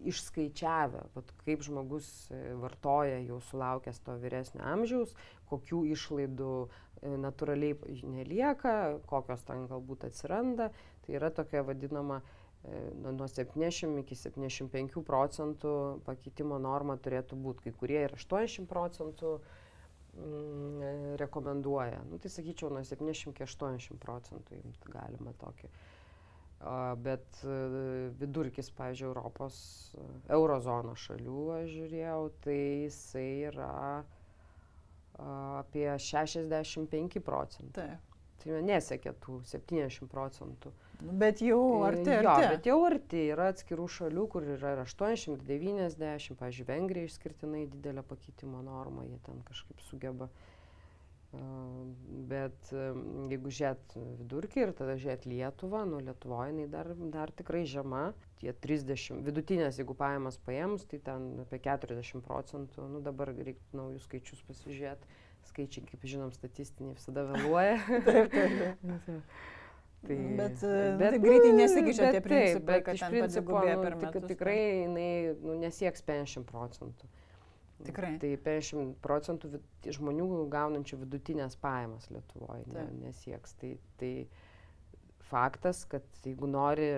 Speaker 2: išskaičiavę, kaip žmogus vartoja jau sulaukęs to vyresnio amžiaus, kokių išlaidų natūraliai nelieka, kokios ten galbūt atsiranda. Tai yra tokia vadinama nuo 70 iki 75% pakeitimo norma turėtų būti, kai kurie ir 80% rekomenduoja. Tai sakyčiau, nuo 70 iki 80% galima tokį. Bet vidurkis, pavyzdžiui, eurozonos šalių, aš žiūrėjau, tai jisai yra apie 65%. Tai nesiekia tų 70%.
Speaker 1: Bet jau arti.
Speaker 2: Bet jau arti. Yra atskirų šalių, kur yra 80, 90, pavyzdžiui, Vengrija išskirtinai didelė pakeitimo norma, jie ten kažkaip sugeba. Bet jeigu žiūrėt vidurkį ir tada žiūrėt Lietuvą, Lietuvoje jinai dar tikrai žema. Tie 30, vidutinės, jeigu pajamas paėmus, tai ten apie 40%. Dabar reiktų naujus skaičius pasižiūrėti. Skaičiai, kaip žinom, statistiniai visada vėluoja.
Speaker 1: Bet greitai nesikeičia tie principai, kad ten padvigubėja per metus.
Speaker 2: Tikrai jinai nesieks 50%.
Speaker 1: Tikrai.
Speaker 2: Tai 50% žmonių gaunančių vidutinės pajamas Lietuvoje nesieks. Tai faktas, kad jeigu nori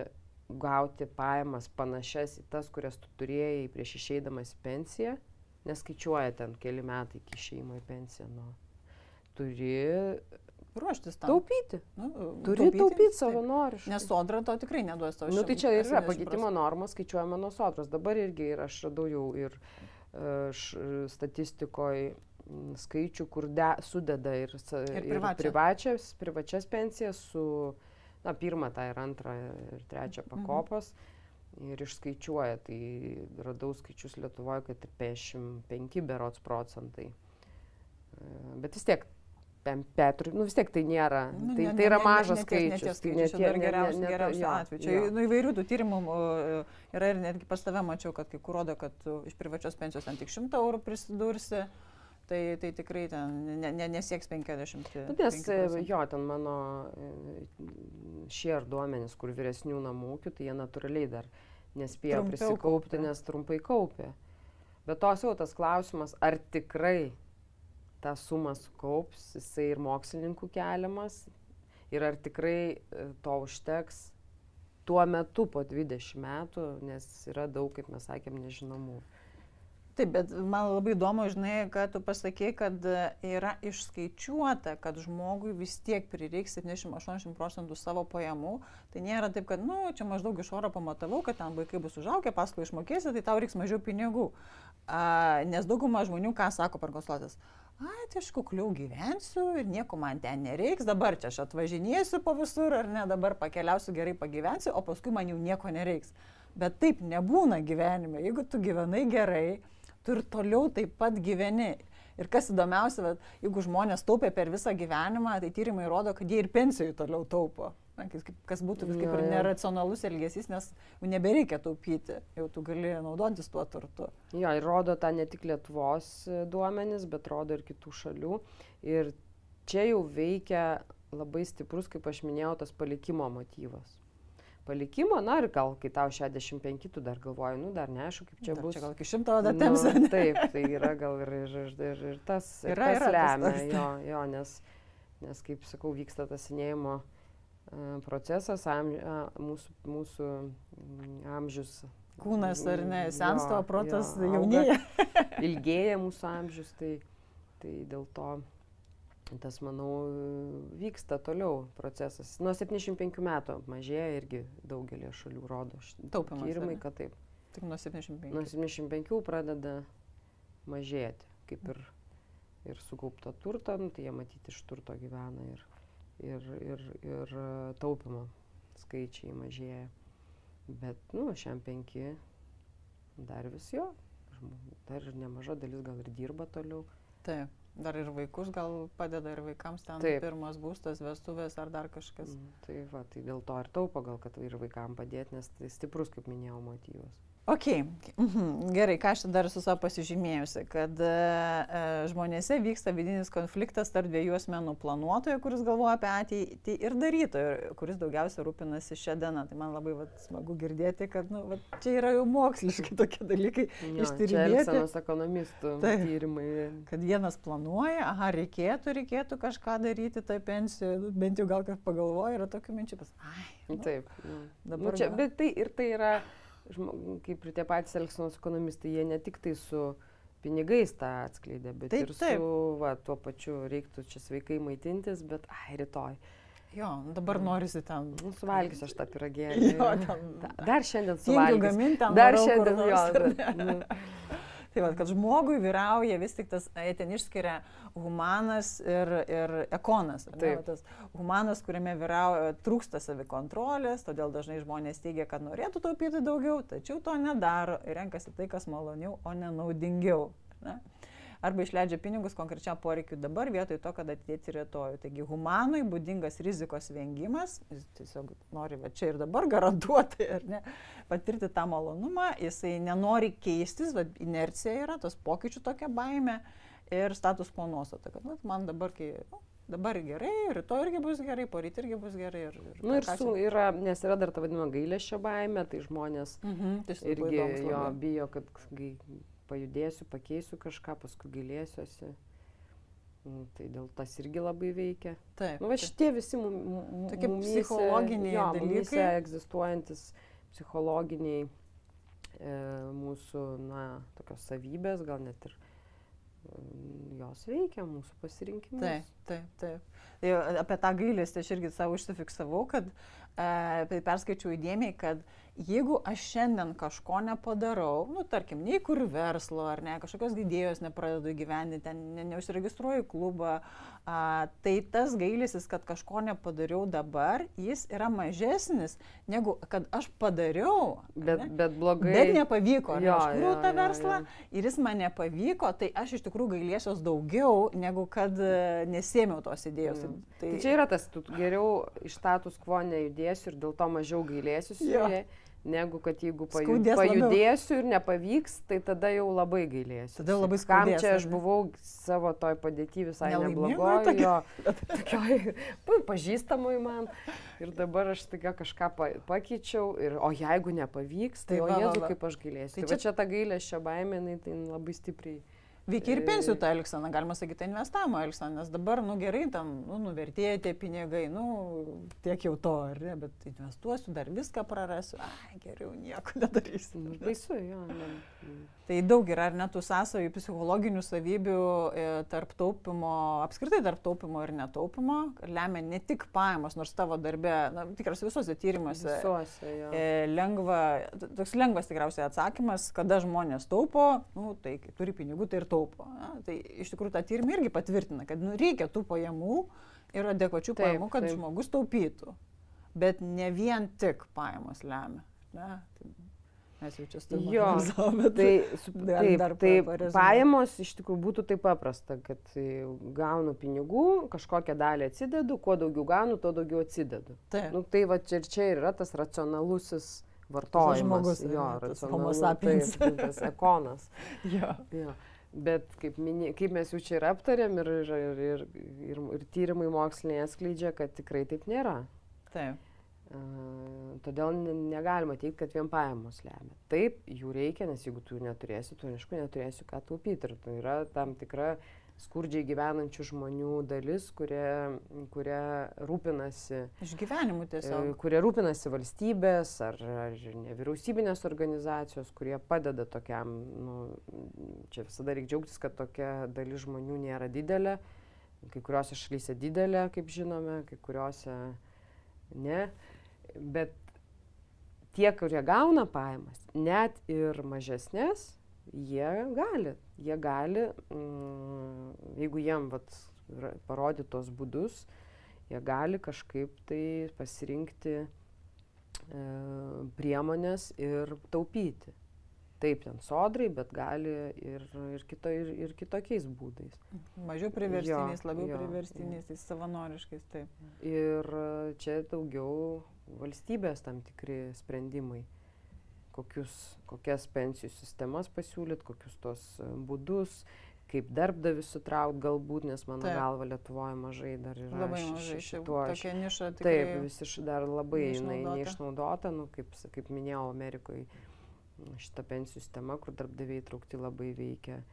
Speaker 2: gauti pajamas panašias į tas, kurias tu turėjai prieš išeidamas į pensiją, neskaičiuoja ten keli metai iki išėjimo į pensiją, turi
Speaker 1: ruoštis tam.
Speaker 2: Taupyti. Turi taupyti savanoriškai.
Speaker 1: Nes Sodra to tikrai neduos tau.
Speaker 2: Tai čia yra pakeitimo norma skaičiuojama nuo Sodros. Dabar irgi ir aš radau jau ir statistikoje skaičių, kur sudeda ir privačias pensijas su pirmą, tą ir antrą ir trečią pakopos. Ir išskaičiuoja, tai radau skaičius Lietuvoje, kad 55 berods procentai. Bet vis tiek, vis tiek tai nėra, tai yra mažas skaičius.
Speaker 1: Tai dar geriausiu atveju. Čia įvairių tų tyrimų yra ir netgi pas tave mačiau, kad kai kur rodo, kad iš privačios pensijos ten tik 100 eurų prisidursi. Tai tikrai ten nesieks 50.
Speaker 2: Nes ten mano šie duomenys, kur vyresnių namų ūkių, tai jie natūraliai dar nespėjo prisikaupti, nes trumpai kaupė. Bet tos jau tas klausimas, ar tikrai tą sumą sukaups, jisai ir mokslininkų keliamas, ir ar tikrai to užteks tuo metu po 20 metų, nes yra daug, kaip mes sakėm, nežinomų.
Speaker 1: Taip, bet man labai įdomu, žinai, kad tu pasakei, kad yra išskaičiuota, kad žmogui vis tiek prireiks 70-80% savo pajamų. Tai nėra taip, kad, čia maždaug iš oro pamatavau, kad ten vaikai bus užaugę, paskui išmokėsi, tai tau reiks mažiau pinigų. Nes dauguma žmonių, ką sako per konsultacijas, tai aš kukliau gyvensiu ir nieko man ten nereiks, dabar čia aš atvažinėsiu po visur, ar ne, dabar pakeliausiu gerai pagyvensiu, o paskui man jau nieko nereiks. Bet taip nebūna gyvenime. Jeigu tu gyvenai gerai, tu ir toliau taip pat gyveni. Ir kas įdomiausia, jeigu žmonės taupė per visą gyvenimą, tai tyrimai rodo, kad jie ir pensijų toliau taupo. kas būtų kaip ir neracionalus elgesys, nes jau nebereikia taupyti, jau tu gali naudotis tuo turtu.
Speaker 2: Jo, ir rodo tą ne tik Lietuvos duomenis, bet rodo ir kitų šalių. Ir čia jau veikia labai stiprus, kaip aš minėjau, tas palikimo motyvas. Palikimo, na ir gal, kai tau 65, tu dar galvoji, dar neaišku, kaip čia bus.
Speaker 1: Čia gal iki 100 dar temsi.
Speaker 2: Taip, tai yra gal ir tas lemia, jo, nes, kaip sakau, vyksta tas senėjimo procesas, mūsų amžius.
Speaker 1: Kūnas ar ne, sensta, protas jaunėja.
Speaker 2: Ilgėja mūsų amžius, tai dėl to tas, manau, vyksta toliau procesas. Nuo 75 metų mažėja irgi daugelį šalių rodo tyrimai, kad taip.
Speaker 1: Tik nuo 75.
Speaker 2: Nuo 75 pradeda mažėti, kaip ir sukaupto turto, tai jie matyti iš turto gyvena ir taupimo skaičiai mažėja. Bet, šiam 5 dar vis jo, dar ir nemaža dalis gal ir dirba toliau.
Speaker 1: Taip. Dar ir vaikus gal padeda ir vaikams ten pirmas būstas, vestuvės ar dar kažkas.
Speaker 2: Tai dėl to ir taupo gal, kad ir vaikams padėti, nes tai stiprus, kaip minėjau, motyvas.
Speaker 1: Ok, gerai, ką aš dar su savo pasižymėjusi, kad žmonėse vyksta vidinis konfliktas tarp dviejų asmenų, planuotojo, kuris galvoja apie ateitį, ir darytojo, kuris daugiausia rūpinasi šią dieną. Tai man labai smagu girdėti, kad čia yra jau moksliškai tokie dalykai ištyrinėti.
Speaker 2: Čia Elksenos ekonomistų tyrimai.
Speaker 1: Kad vienas planuoja, reikėtų kažką daryti, tai pensijų, bent jau gal kas pagalvoja, yra tokių minčių.
Speaker 2: Taip, bet tai yra... Kaip ir tie patys Elksenos ekonomistai, jie ne tik tai su pinigais tą atskleidė, bet ir su tuo pačiu reiktų čia sveikai maitintis, bet rytoj.
Speaker 1: Jo, dabar norisi ten.
Speaker 2: Suvalgysiu aš tą pyragėlį. Dar šiandien
Speaker 1: suvalgysiu.
Speaker 2: Dar šiandien.
Speaker 1: Tai kad žmogui vyrauja vis tik tas, ten išskiria humanas ir ekonas. Tas humanas, kuriame vyrauja trūksta savikontrolės, todėl dažnai žmonės teigia, kad norėtų taupyti daugiau, tačiau to nedaro ir renkasi tai, kas maloniau, o ne naudingiau. Ne? Arba išleidžia pinigus konkrečiam poreikiu dabar vietoj to, kad atidėti rytoj. Taigi humanui būdingas rizikos vengimas, jis tiesiog nori čia ir dabar garantuotai, ar ne, patirti tą malonumą, jisai nenori keistis, inercija yra, tos pokyčių tokia baimė ir status quo nuostata, kad man dabar gerai, rytoj irgi bus gerai, poryt irgi bus gerai.
Speaker 2: Nes yra dar ta vadinama gailesčio baimė, tai žmonės irgi bijo, kad pajudėsiu, pakeisiu kažką, paskui gailėsiuosi. Tai dėl tas irgi labai veikia.
Speaker 1: Taip.
Speaker 2: Šitie visi
Speaker 1: tokie psichologiniai dalykai.
Speaker 2: Mumyse egzistuojantis psichologiniai mūsų, tokios savybės, gal net ir jos veikia mūsų pasirinkimus.
Speaker 1: Taip. Apie tą gailestį aš irgi savo užsifiksavau, kad perskaičiau įdėmiai, kad jeigu aš šiandien kažko nepadarau, tarkim, nei kur verslo ar ne, kažkokios idėjos nepradedu įgyvendinti, neužsiregistruoju į klubą, tai tas gailestis, kad kažko nepadariau dabar, jis yra mažesnis, negu kad aš padariau.
Speaker 2: Bet blogai.
Speaker 1: Bet nepavyko. Aš kūriau tą verslą ir jis man nepavyko, tai aš iš tikrųjų gailėsiuos daugiau, negu kad nesėmiau tos idėjos.
Speaker 2: Tai čia yra tas, tu geriau iš status quo nejudėsiu ir dėl to mažiau gailėsiuosi. Negu kad jeigu pajudėsiu ir nepavyks, tai tada jau labai gailėsiu.
Speaker 1: Tada labai skaudės.
Speaker 2: Kam čia aš buvau savo toj padėty visai neblogojo, tokioj pažįstamoj man. Ir dabar aš staiga kažką pakeičiau, o jeigu nepavyks, tai o Jėzu, kaip aš gailėsiu. Tai čia ta gailesčio baimė, tai labai stipriai.
Speaker 1: Veikia ir pensijų tą elgseną, galima sakyti, investavimo elgseną, nes dabar, nugerai, ten, nuvertėja tie pinigai, tiek jau to, ar ne, bet investuosiu, dar viską prarasiu, geriau nieko nedarysiu.
Speaker 2: Baisu, jo.
Speaker 1: Tai daug yra, ar ne, tų sąsajų psichologinių savybių tarp taupimo, apskritai tarp taupimo ir netaupimo, lemia ne tik pajamos, nors tavo darbe, tikriausiai visuose tyrimuose, toks lengvas tikriausiai atsakymas, kada žmonės taupo, tai turi pinigų, tai ir taupo. Tai iš tikrųjų tą tyrimą irgi patvirtina, kad reikia tų pajamų ir adekvačių pajamų, kad žmogus taupytų. Bet ne vien tik pajamos lemia. Ne? Mes jau čia stumą
Speaker 2: Jo, tai pajamos iš tikrųjų būtų taip paprasta, kad gaunu pinigų, kažkokią dalį atsidedu, kuo daugiau gaunu, tuo daugiau atsidedu. Nu, tai va čia ir yra tas racionalusis vartojimas.
Speaker 1: Jo,
Speaker 2: homo sapiens. Tas ekonas. Jo. Bet kaip mes jau čia ir aptarėm ir tyrimai moksliniai atskleidžia, kad tikrai taip nėra.
Speaker 1: Taip.
Speaker 2: Todėl negalima teikti, kad vien pajamos lemia. Taip, jų reikia, nes jeigu tu jų neturėsi, tu aišku neturėsi ką taupyti. Ir tai yra tam tikra skurdžiai gyvenančių žmonių dalis, kurie rūpinasi
Speaker 1: išgyvenimu tiesiog.
Speaker 2: Kurie rūpinasi valstybės ar nevyriausybinės organizacijos, kurie padeda tokiam, čia visada reikia džiaugtis, kad tokia dalis žmonių nėra didelė. Kai kuriuose šalyse didelė, kaip žinome, kai kuriuose ne. Bet tie, kurie gauna pajamas, net ir mažesnės, jie gali, jeigu jiem parodyt tos būdus, jie gali kažkaip tai pasirinkti priemonės ir taupyti. Taip, ten sodrai, bet gali ir kitokiais būdais.
Speaker 1: Mažiau priverstiniais, labiau priverstiniais, savanoriškais, taip.
Speaker 2: Ir čia daugiau valstybės tam tikri sprendimai, kokias pensijų sistemas pasiūlyt, kokius tos būdus, kaip darbdavių sutraukt galbūt, nes mano galva Lietuvoje mažai dar yra.
Speaker 1: Labai mažai šituo. Tokia niša tikrai.
Speaker 2: Taip, visi dar labai neišnaudota, kaip minėjau, Amerikoje šita pensijų sistema, kur darbdaviai įtraukti labai veikia.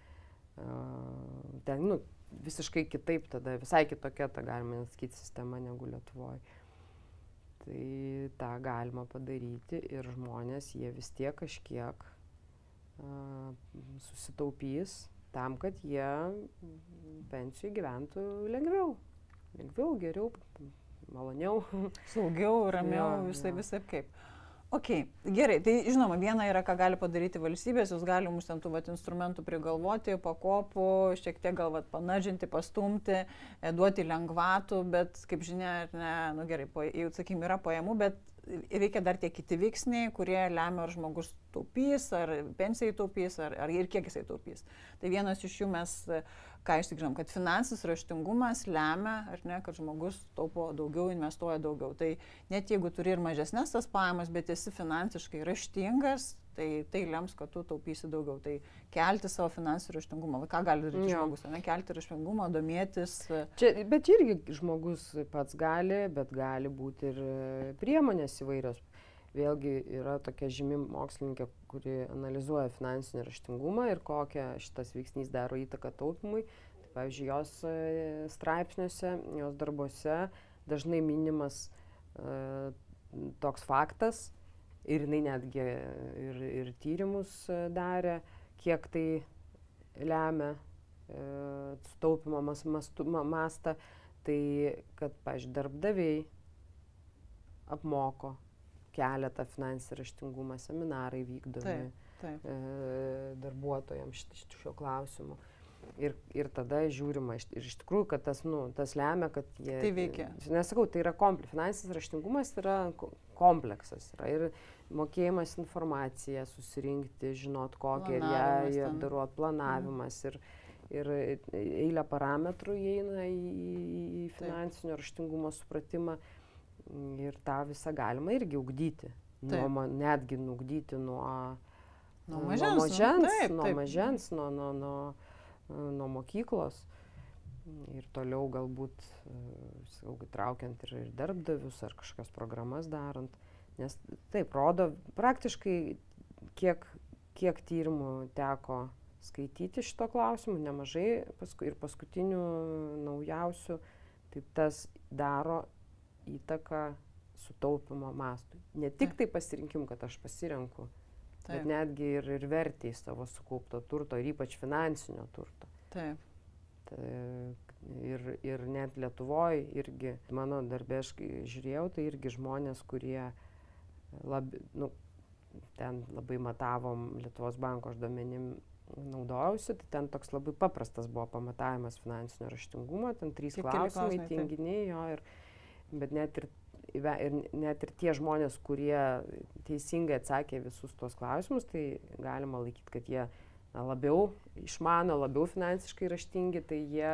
Speaker 2: Ten, visiškai kitaip tada, visai kitokia ta galima sakyti sistema negu Lietuvoje. Tai tą galima padaryti ir žmonės, jie vis tiek kažkiek susitaupys tam, kad jie pensijų gyventų lengviau, geriau, maloniau.
Speaker 1: Saugiau, ramiau, visai kaip. Ok, gerai, tai žinoma, viena yra, ką gali padaryti valstybės, jūs gali mums ten tų instrumentų prigalvoti, pakopų, šiek tiek gal panadžinti, pastumti, duoti lengvatų, bet kaip žinia, gerai, jau sakykime, yra pajamų, bet reikia dar tie kiti veiksniai, kurie lemia, ar žmogus taupys, ar pensijai taupys, ar ir kiek jisai taupys. Tai vienas iš jų mes, ką išsigrįžom, kad finansinis raštingumas lemia, ar ne, kad žmogus taupo daugiau, investuoja daugiau. Tai net jeigu turi ir mažesnės tas pajamas, bet esi finansiškai raštingas, tai lems, kad tu taupysi daugiau. Tai kelti savo finansinį raštingumą. Ką gali daryti žmogus? Kelti raštingumą, domėtis.
Speaker 2: Bet irgi žmogus pats gali, bet gali būti ir priemonės įvairios. Vėlgi yra tokia žymi mokslininkė, kuri analizuoja finansinį raštingumą ir kokią šitas veiksnys daro įtaką taupimui. Tai, pavyzdžiui, jos straipsniuose, jos darbuose dažnai minimas toks faktas, ir jinai netgi ir tyrimus darė, kiek tai lemia sutaupimo mastą, tai kad, pavyzdžiui, darbdaviai apmoko keletą finansinį raštingumą, seminarai vykdomi darbuotojams šiuo klausimu. Ir tada žiūrima, ir iš tikrųjų, kad tas lemia, kad jie...
Speaker 1: Tai veikia.
Speaker 2: Nesakau, tai yra finansinis raštingumas yra kompleksas. Yra ir mokėjimas informaciją susirinkti, žinot kokią ir ją apdaruot, planavimas. Ir eilė parametrų įeina į finansinio raštingumo supratimą. Ir tą visą galima irgi ugdyti. Netgi ugdyti nuo mažens, nuo mokyklos. Ir toliau galbūt traukiant ir darbdavius ar kažkokias programas darant. Nes taip, rodo praktiškai, kiek tyrimų teko skaityti šito klausimu, nemažai ir paskutinių naujausių, tai tas daro įtaką sutaupimo mastui. Ne tik tai pasirinkimų, kad aš pasirenku, bet netgi ir vertė į savo sukaupto turto, ir ypač finansinio turto.
Speaker 1: Taip.
Speaker 2: Ir net Lietuvoje irgi, mano darbė, aš žiūrėjau, tai irgi žmonės, kurie ten labai matavom Lietuvos banko duomenim naudojausi, tai ten toks labai paprastas buvo pamatavimas finansinio raštingumo, ten 3 klausimai, tinginiai jo ir bet net ir tie žmonės, kurie teisingai atsakė visus tuos klausimus, tai galima laikyti, kad jie labiau išmano, labiau finansiškai raštingi, tai jie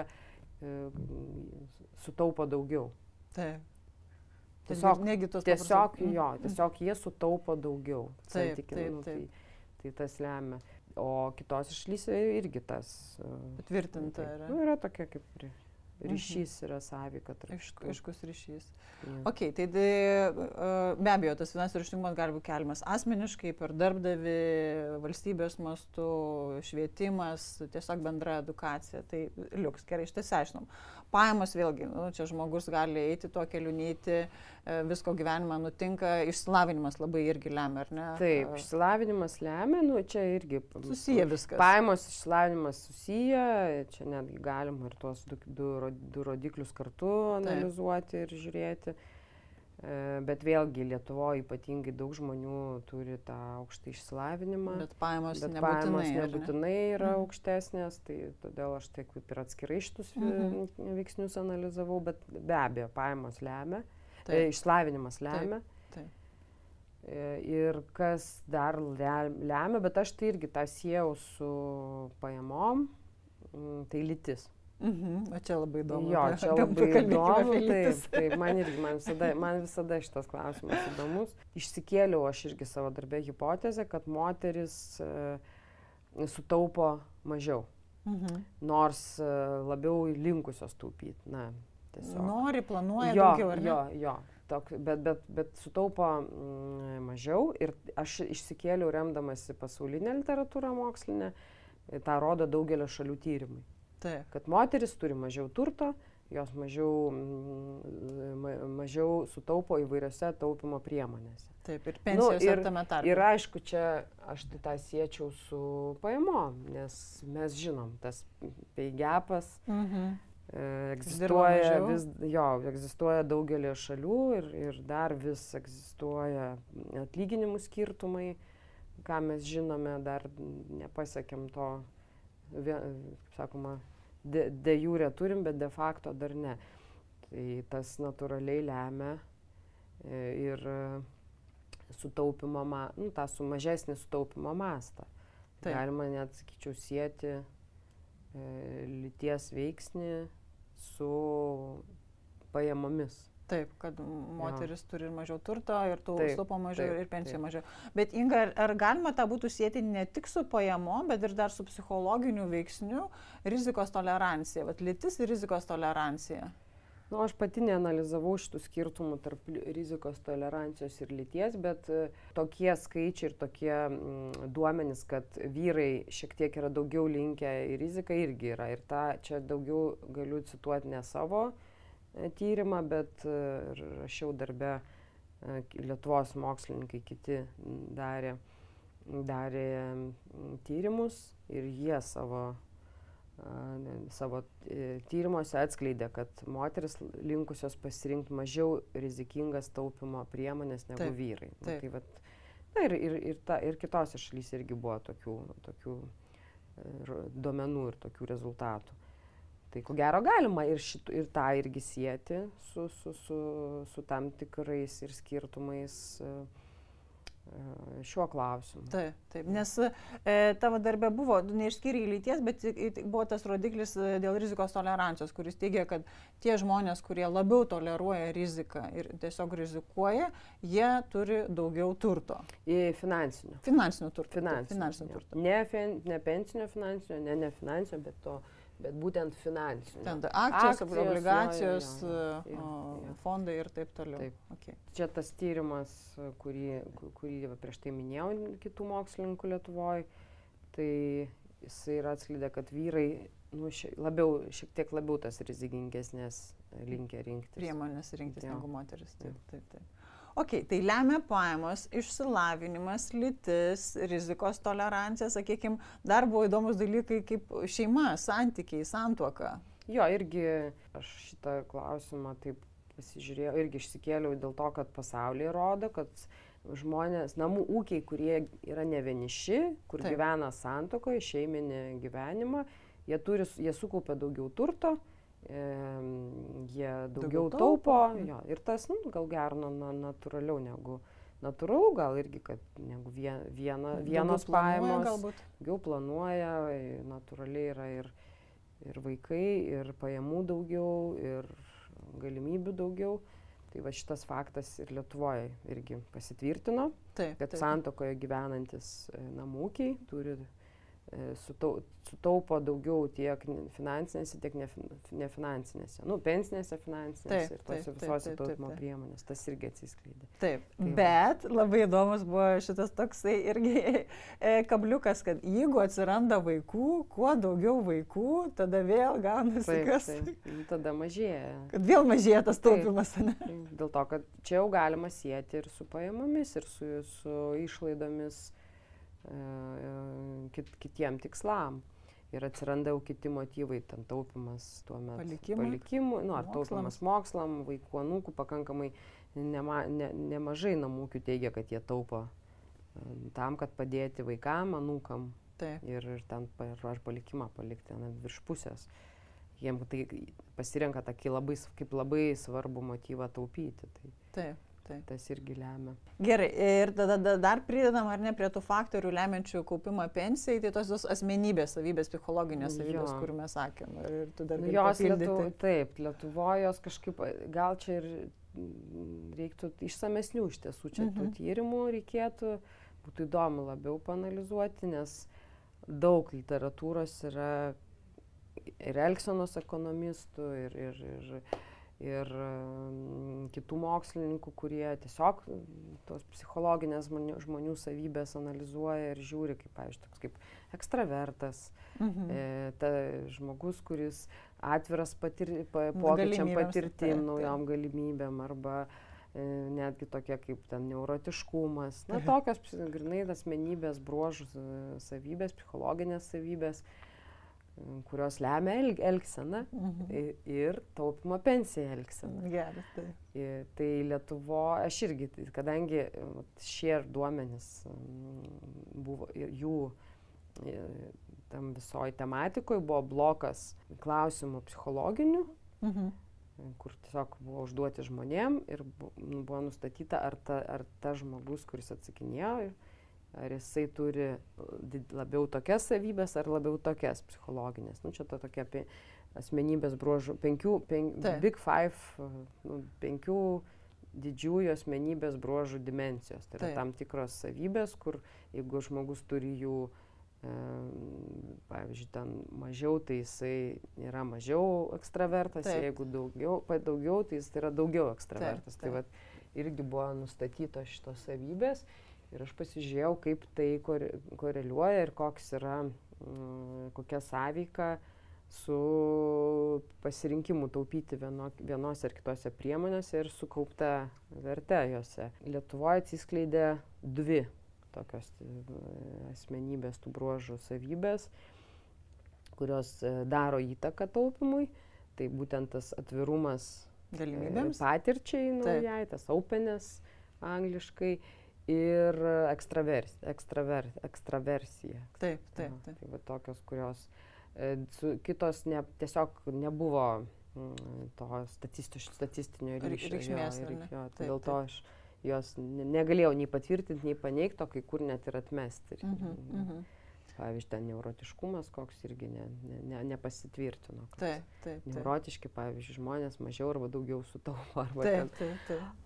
Speaker 2: sutaupo daugiau.
Speaker 1: Taip.
Speaker 2: Tiesiog jie sutaupo daugiau.
Speaker 1: Taip.
Speaker 2: Tai tas lemia. O kitos šalyse irgi tas
Speaker 1: patvirtinta yra.
Speaker 2: Yra tokia kaip ryšys, yra sąveika.
Speaker 1: Aiškus ryšys. Ok, tai be abejo, tas finansinis raštingumas gali būti keliamas asmeniškai, per darbdavį, valstybės mastu, švietimas, tiesiog bendra edukacija. Tai liuks, gerai, išsiaiškinom. Pajamos vėlgi, čia žmogus gali eiti tuo keliu, neiti, visko gyvenime nutinka, išsilavinimas labai irgi lemia, ar ne?
Speaker 2: Taip, išsilavinimas lemia, čia irgi
Speaker 1: susiję viskas.
Speaker 2: Pajamos, išsilavinimas susiję, čia netgi galima ir tuos du rodiklius kartu analizuoti ir žiūrėti. Bet vėlgi Lietuvoje ypatingai daug žmonių turi tą aukštą išsilavinimą.
Speaker 1: Bet pajamos
Speaker 2: nebūtinai yra aukštesnės, tai todėl aš taip ir atskirai šitus veiksnius analizavau, bet be abejo pajamos lemia, išsilavinimas lemia. Ir kas dar lemia, bet aš tai irgi tą siejau su pajamom, tai lytis.
Speaker 1: O čia labai įdomu.
Speaker 2: Jo, čia labai įdomu. Taip, man visada šitas klausimas įdomus. Išsikėliau aš irgi savo darbę hipotezę, kad moteris sutaupo mažiau. Nors labiau linkusios taupyti.
Speaker 1: Nori, planuoja daugiau, ar ne?
Speaker 2: Jo. Bet sutaupo mažiau ir aš išsikėliau remdamasi pasaulinę literatūrą mokslinę, tą rodo daugelio šalių tyrimai. Kad moteris turi mažiau turto, jos mažiau sutaupo įvairiose taupimo priemonėse.
Speaker 1: Taip, ir pensijos tame tarpe.
Speaker 2: Ir aišku, čia aš tą siečiau su pajamom, nes mes žinom, tas pay gapas egzistuoja daugelį šalių ir dar vis egzistuoja atlyginimų skirtumai, ką mes žinome, dar nepasiekėm to, sakoma, de jure turim, bet de facto dar ne. Tai tas natūraliai lemia ir sutaupimo, tą mažesnį sutaupimo mastą. Galima net, sakyčiau, sieti lyties veiksnį su pajamomis.
Speaker 1: Taip, kad moteris turi ir mažiau turto, ir taupo mažiau, ir pensijų mažiau. Bet Inga, ar galima tą būtų sieti ne tik su pajamom, bet ir dar su psichologiniu veiksniu rizikos tolerancija, lytis ir rizikos tolerancija?
Speaker 2: Aš pati neanalizavau šitų skirtumų tarp rizikos tolerancijos ir lyties, bet tokie skaičiai ir tokie duomenys, kad vyrai šiek tiek yra daugiau linkę į riziką, irgi yra. Ir čia daugiau galiu cituoti ne savo tyrimą, bet rašiau darbe, Lietuvos mokslininkai kiti darė tyrimus ir jie savo tyrimuose atskleidė, kad moteris linkusios pasirinkti mažiau rizikingas taupimo priemonės negu vyrai. Ir kitose šalyse irgi buvo tokių duomenų ir tokių rezultatų. Tai ko gero galima ir tą irgi sieti su tam tikrais ir skirtumais šiuo klausimu.
Speaker 1: Taip, nes tavo darbė buvo, neišskyrė lyties, bet buvo tas rodiklis dėl rizikos tolerancijos, kuris teigia, kad tie žmonės, kurie labiau toleruoja riziką ir tiesiog rizikuoja, jie turi daugiau turto.
Speaker 2: Finansinio.
Speaker 1: Finansinio turto.
Speaker 2: Ne pensinio finansinio, ne finansinio, bet būtent finansinio.
Speaker 1: Ten akcijos, obligacijos, fondai ir taip toliau.
Speaker 2: Taip. Okay. Čia tas tyrimas, kurį prieš tai minėjau kitų mokslininkų Lietuvoje, tai jisai yra atskleidė, kad vyrai šiek tiek labiau tas rizikingesnės linkę rinktis.
Speaker 1: Priemonės rinktis negu moteris. Taip. Ok, tai lemia pajamos, išsilavinimas, lytis, rizikos tolerancija, sakykime, dar buvo įdomus dalykai kaip šeima, santykiai, santuoka.
Speaker 2: Jo, irgi aš šitą klausimą taip pasižiūrėjau, irgi išsikėliau dėl to, kad pasaulyje rodo, kad žmonės, namų ūkiai, kurie yra ne vieniši, kur gyvena santuokoje, šeiminį gyvenimą, jie sukaupia daugiau turto jie daugiau taupo, jo, ir tas gal gero natūraliau negu natūralu, gal irgi, kad negu vienos pajamos, daugiau planuoja, natūraliai yra ir vaikai, ir pajamų daugiau, ir galimybių daugiau. Tai va šitas faktas ir Lietuvoje irgi pasitvirtino, kad santuokoje gyvenantis namų ūkiai turi sutaupo daugiau tiek finansinėse, tiek nefinansinėse. Pensinėse, finansinėse ir tose visose taupimo priemonės. Tas irgi atsiskleidė.
Speaker 1: Taip, bet labai įdomus buvo šitas toksai irgi kabliukas, kad jeigu atsiranda vaikų, kuo daugiau vaikų, tada vėl gaunasi kas.
Speaker 2: Tada mažėja.
Speaker 1: Kad vėl mažėja tas taupimas.
Speaker 2: Dėl to, kad čia jau galima sieti ir su pajamomis, ir su išlaidomis kitiem tikslam. Ir atsiranda jau kiti motyvai, ten taupimas tuo metu palikimui, ar taupimas mokslam, vaikų anūkų, pakankamai nemažai namūkių teigia, kad jie taupo tam, kad padėti vaikam, anūkam. Ir ten ar palikimą palikti virš pusės. Jiem tai pasirenka tokį kaip labai svarbų motyvą taupyti.
Speaker 1: Taip.
Speaker 2: Tas irgi lemia.
Speaker 1: Gerai, ir tada dar pridedam, ar ne, prie tų faktorių lemiančių kaupimą pensijai, tai tos asmenybės savybės, psichologinės savybės, kur mes sakėm. Ir tu dar gali papildyti.
Speaker 2: Taip, Lietuvoje jos kažkaip, gal čia ir reiktų išsamesnių iš tiesų, čia tų tyrimų reikėtų, būtų įdomu labiau paanalizuoti, nes daug literatūros yra ir elgsenos ekonomistų, ir kitų mokslininkų, kurie tiesiog tos psichologinės žmonių savybės analizuoja ir žiūri, kaip, pavyzdžiui, toks kaip ekstravertas, ta žmogus, kuris atviras pokyčiam, patirtim, naujom galimybėm, arba netgi tokie kaip ten neurotiškumas. Tokios grinai asmenybės bruožų savybės, psichologinės savybės, kurios lemia elgseną ir taupimo pensiją elgseną.
Speaker 1: Geras,
Speaker 2: Tai Lietuvoje, aš irgi, kadangi šie duomenys buvo, jų tam visoji tematikoje buvo blokas klausimų psichologinių, kur tiesiog buvo užduoti žmonėm ir buvo nustatyta, ar ta žmogus, kuris atsakinėjo, ar jisai turi labiau tokias savybės, ar labiau tokias psichologinės. Čia tokia apie asmenybės bruožų, Big Five, 5 didžiųjų asmenybės bruožų dimensijos. Tai yra tam tikros savybės, kur jeigu žmogus turi jų, pavyzdžiui, ten mažiau, tai jisai yra mažiau ekstravertas, jeigu daugiau, tai jis yra daugiau ekstravertas. Tai vat, irgi buvo nustatytos šitos savybės. Ir aš pasižiūrėjau, kaip tai koreliuoja ir kokia sąveika su pasirinkimu taupyti vienose ar kitose priemonėse ir sukaupta verte jose. Lietuvoje atsiskleidė 2 tokios asmenybės, tų bruožų savybės, kurios daro įtaką taupimui. Tai būtent tas atvirumas patirčiai naujai, tas openness angliškai. Ir ekstraversija.
Speaker 1: Taip.
Speaker 2: Tai va tokios, kurios kitos tiesiog nebuvo to statistinio
Speaker 1: reikšmės.
Speaker 2: Dėl to aš jos negalėjau nei patvirtinti, nei paneigti, o kai kur net ir atmesti. Pavyzdžiui, ten neurotiškumas koks irgi nepasitvirtino. Neurotiški, pavyzdžiui, žmonės mažiau arba daugiau sutaupo.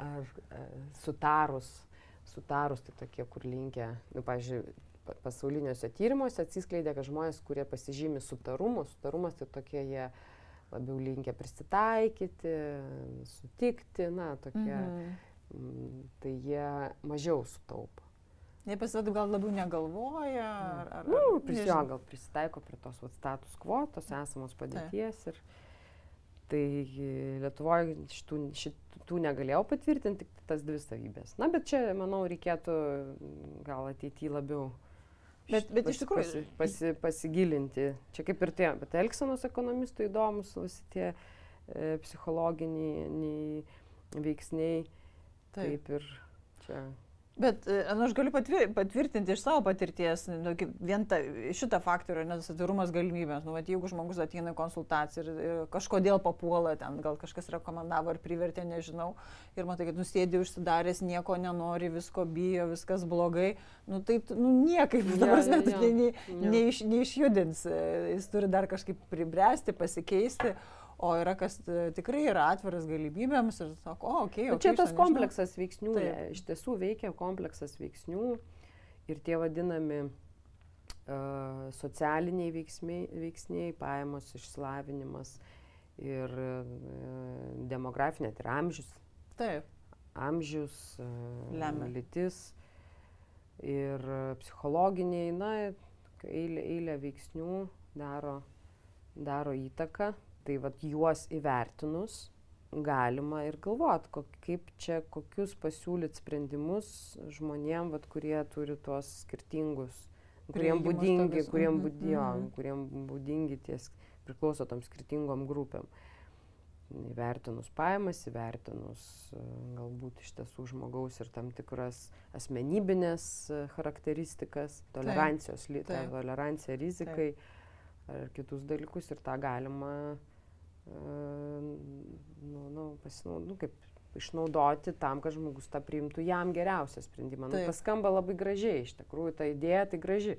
Speaker 2: Ar sutarus, tai tokie, kur linkę, pavyzdžiui, pasauliniuose tyrimuose atsiskleidė, kad žmonės, kurie pasižymi sutarumas tai tokie, jie labiau linkę prisitaikyti, sutikti, tokie, tai jie mažiau sutaupo.
Speaker 1: Jie pasirodo gal labiau negalvoja,
Speaker 2: gal prisitaiko prie tos status quo, tos esamos padėties. Tai Lietuvoje šitų negalėjau patvirtinti, tik tas 2 savybės. Bet čia, manau, reikėtų gal ateityje labiau
Speaker 1: iš tikrųjų
Speaker 2: pasigilinti. Čia kaip ir tie, bet elgsenos ekonomistų įdomus visi tie psichologiniai veiksniai. Taip ir čia
Speaker 1: Bet aš galiu patvirtinti iš savo patirties, vien šitą faktorių, nes atvirumas galimybės. Jeigu žmogus ateina į konsultaciją ir kažkodėl papuola, ten gal kažkas rekomendavo ar privertė, nežinau, ir matai, kad nusėdė užsidaręs, nieko nenori, visko bijo, viskas blogai, tai niekaip, tai neišjudins, jis turi dar kažkaip pribręsti, pasikeisti. O yra kas tikrai yra atviras galimybėms ir sako, okei.
Speaker 2: Čia tas kompleksas veiksnių, iš tiesų veikia kompleksas veiksnių ir tie vadinami socialiniai veiksniai, pajamos, išsilavinimas ir demografinė, tai yra amžius.
Speaker 1: Taip.
Speaker 2: Amžius, lytis ir psichologiniai, eilė veiksnių daro įtaką. Tai vat juos įvertinus galima ir galvoti, kokius pasiūlyti sprendimus žmonėm, vat, kurie turi tuos skirtingus, kuriem būdingi ties priklauso tom skirtingom grupėm. Įvertinus pajamas, įvertinus galbūt iš tiesų žmogaus ir tam tikras asmenybinės charakteristikas, tolerancija rizikai ar kitus dalykus ir tą galima išnaudoti tam, kad žmogus tą priimtų jam geriausią sprendimą. Tas skamba labai gražiai, iš tikrųjų, ta idėja tai graži.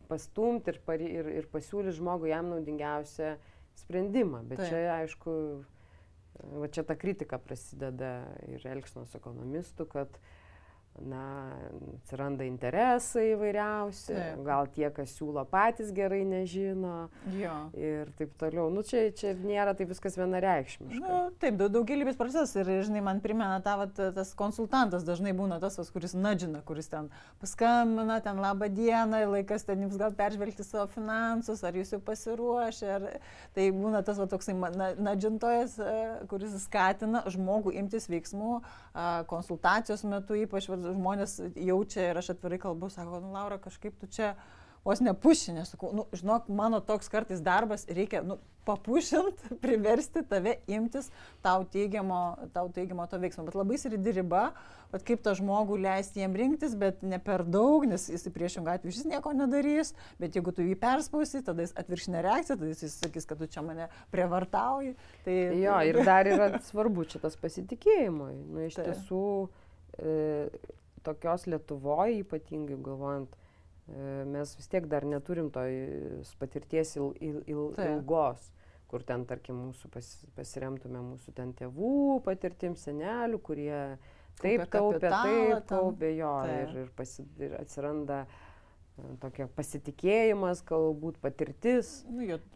Speaker 2: Pastumti ir pasiūlyti žmogui jam naudingiausią sprendimą. Bet čia, aišku, čia ta kritika prasideda ir elgsenos ekonomistų, kad atsiranda interesai įvairiausi, gal tie, kas siūlo patys gerai nežino ir taip toliau. Čia nėra taip viskas vienareikšmiška.
Speaker 1: Taip, daugelybės procesas ir, žinai, man primena tas konsultantas dažnai būna tas, kuris nadžina, kuris ten paskambina, ten labą dieną, laikas ten jums gal peržvelgti savo finansus, ar jūs jau pasiruošę. Tai būna tas toksai nadžintojas, kuris skatina žmogų imtis veiksmų konsultacijos metu, ypač žmonės jaučia ir aš atvirai kalbu, sako, Laura, kažkaip tu čia vos nepušinė, sakau, žinok, mano toks kartais darbas, reikia papušint, priversti tave imtis tau teigiamo to veiksmo, bet labai sridi riba, kaip tą žmogų leisti jiem rinktis, bet ne per daug, nes jis į priešingą atveju šis nieko nedarys, bet jeigu tu jį perspausi, tada jis atvirkštinė reakcija, tada jis sakys, kad tu čia mane prievartauji.
Speaker 2: Ir dar yra svarbu čia tas pasitikėjimo. Iš tiesų, tokios Lietuvoje, ypatingai galvojant, mes vis tiek dar neturim tos patirties ilgos, kur ten, tarkim, mūsų pasiremtume mūsų ten tėvų patirtim, senelių, kurie taip taupė ir atsiranda tokia pasitikėjimas, galbūt patirtis,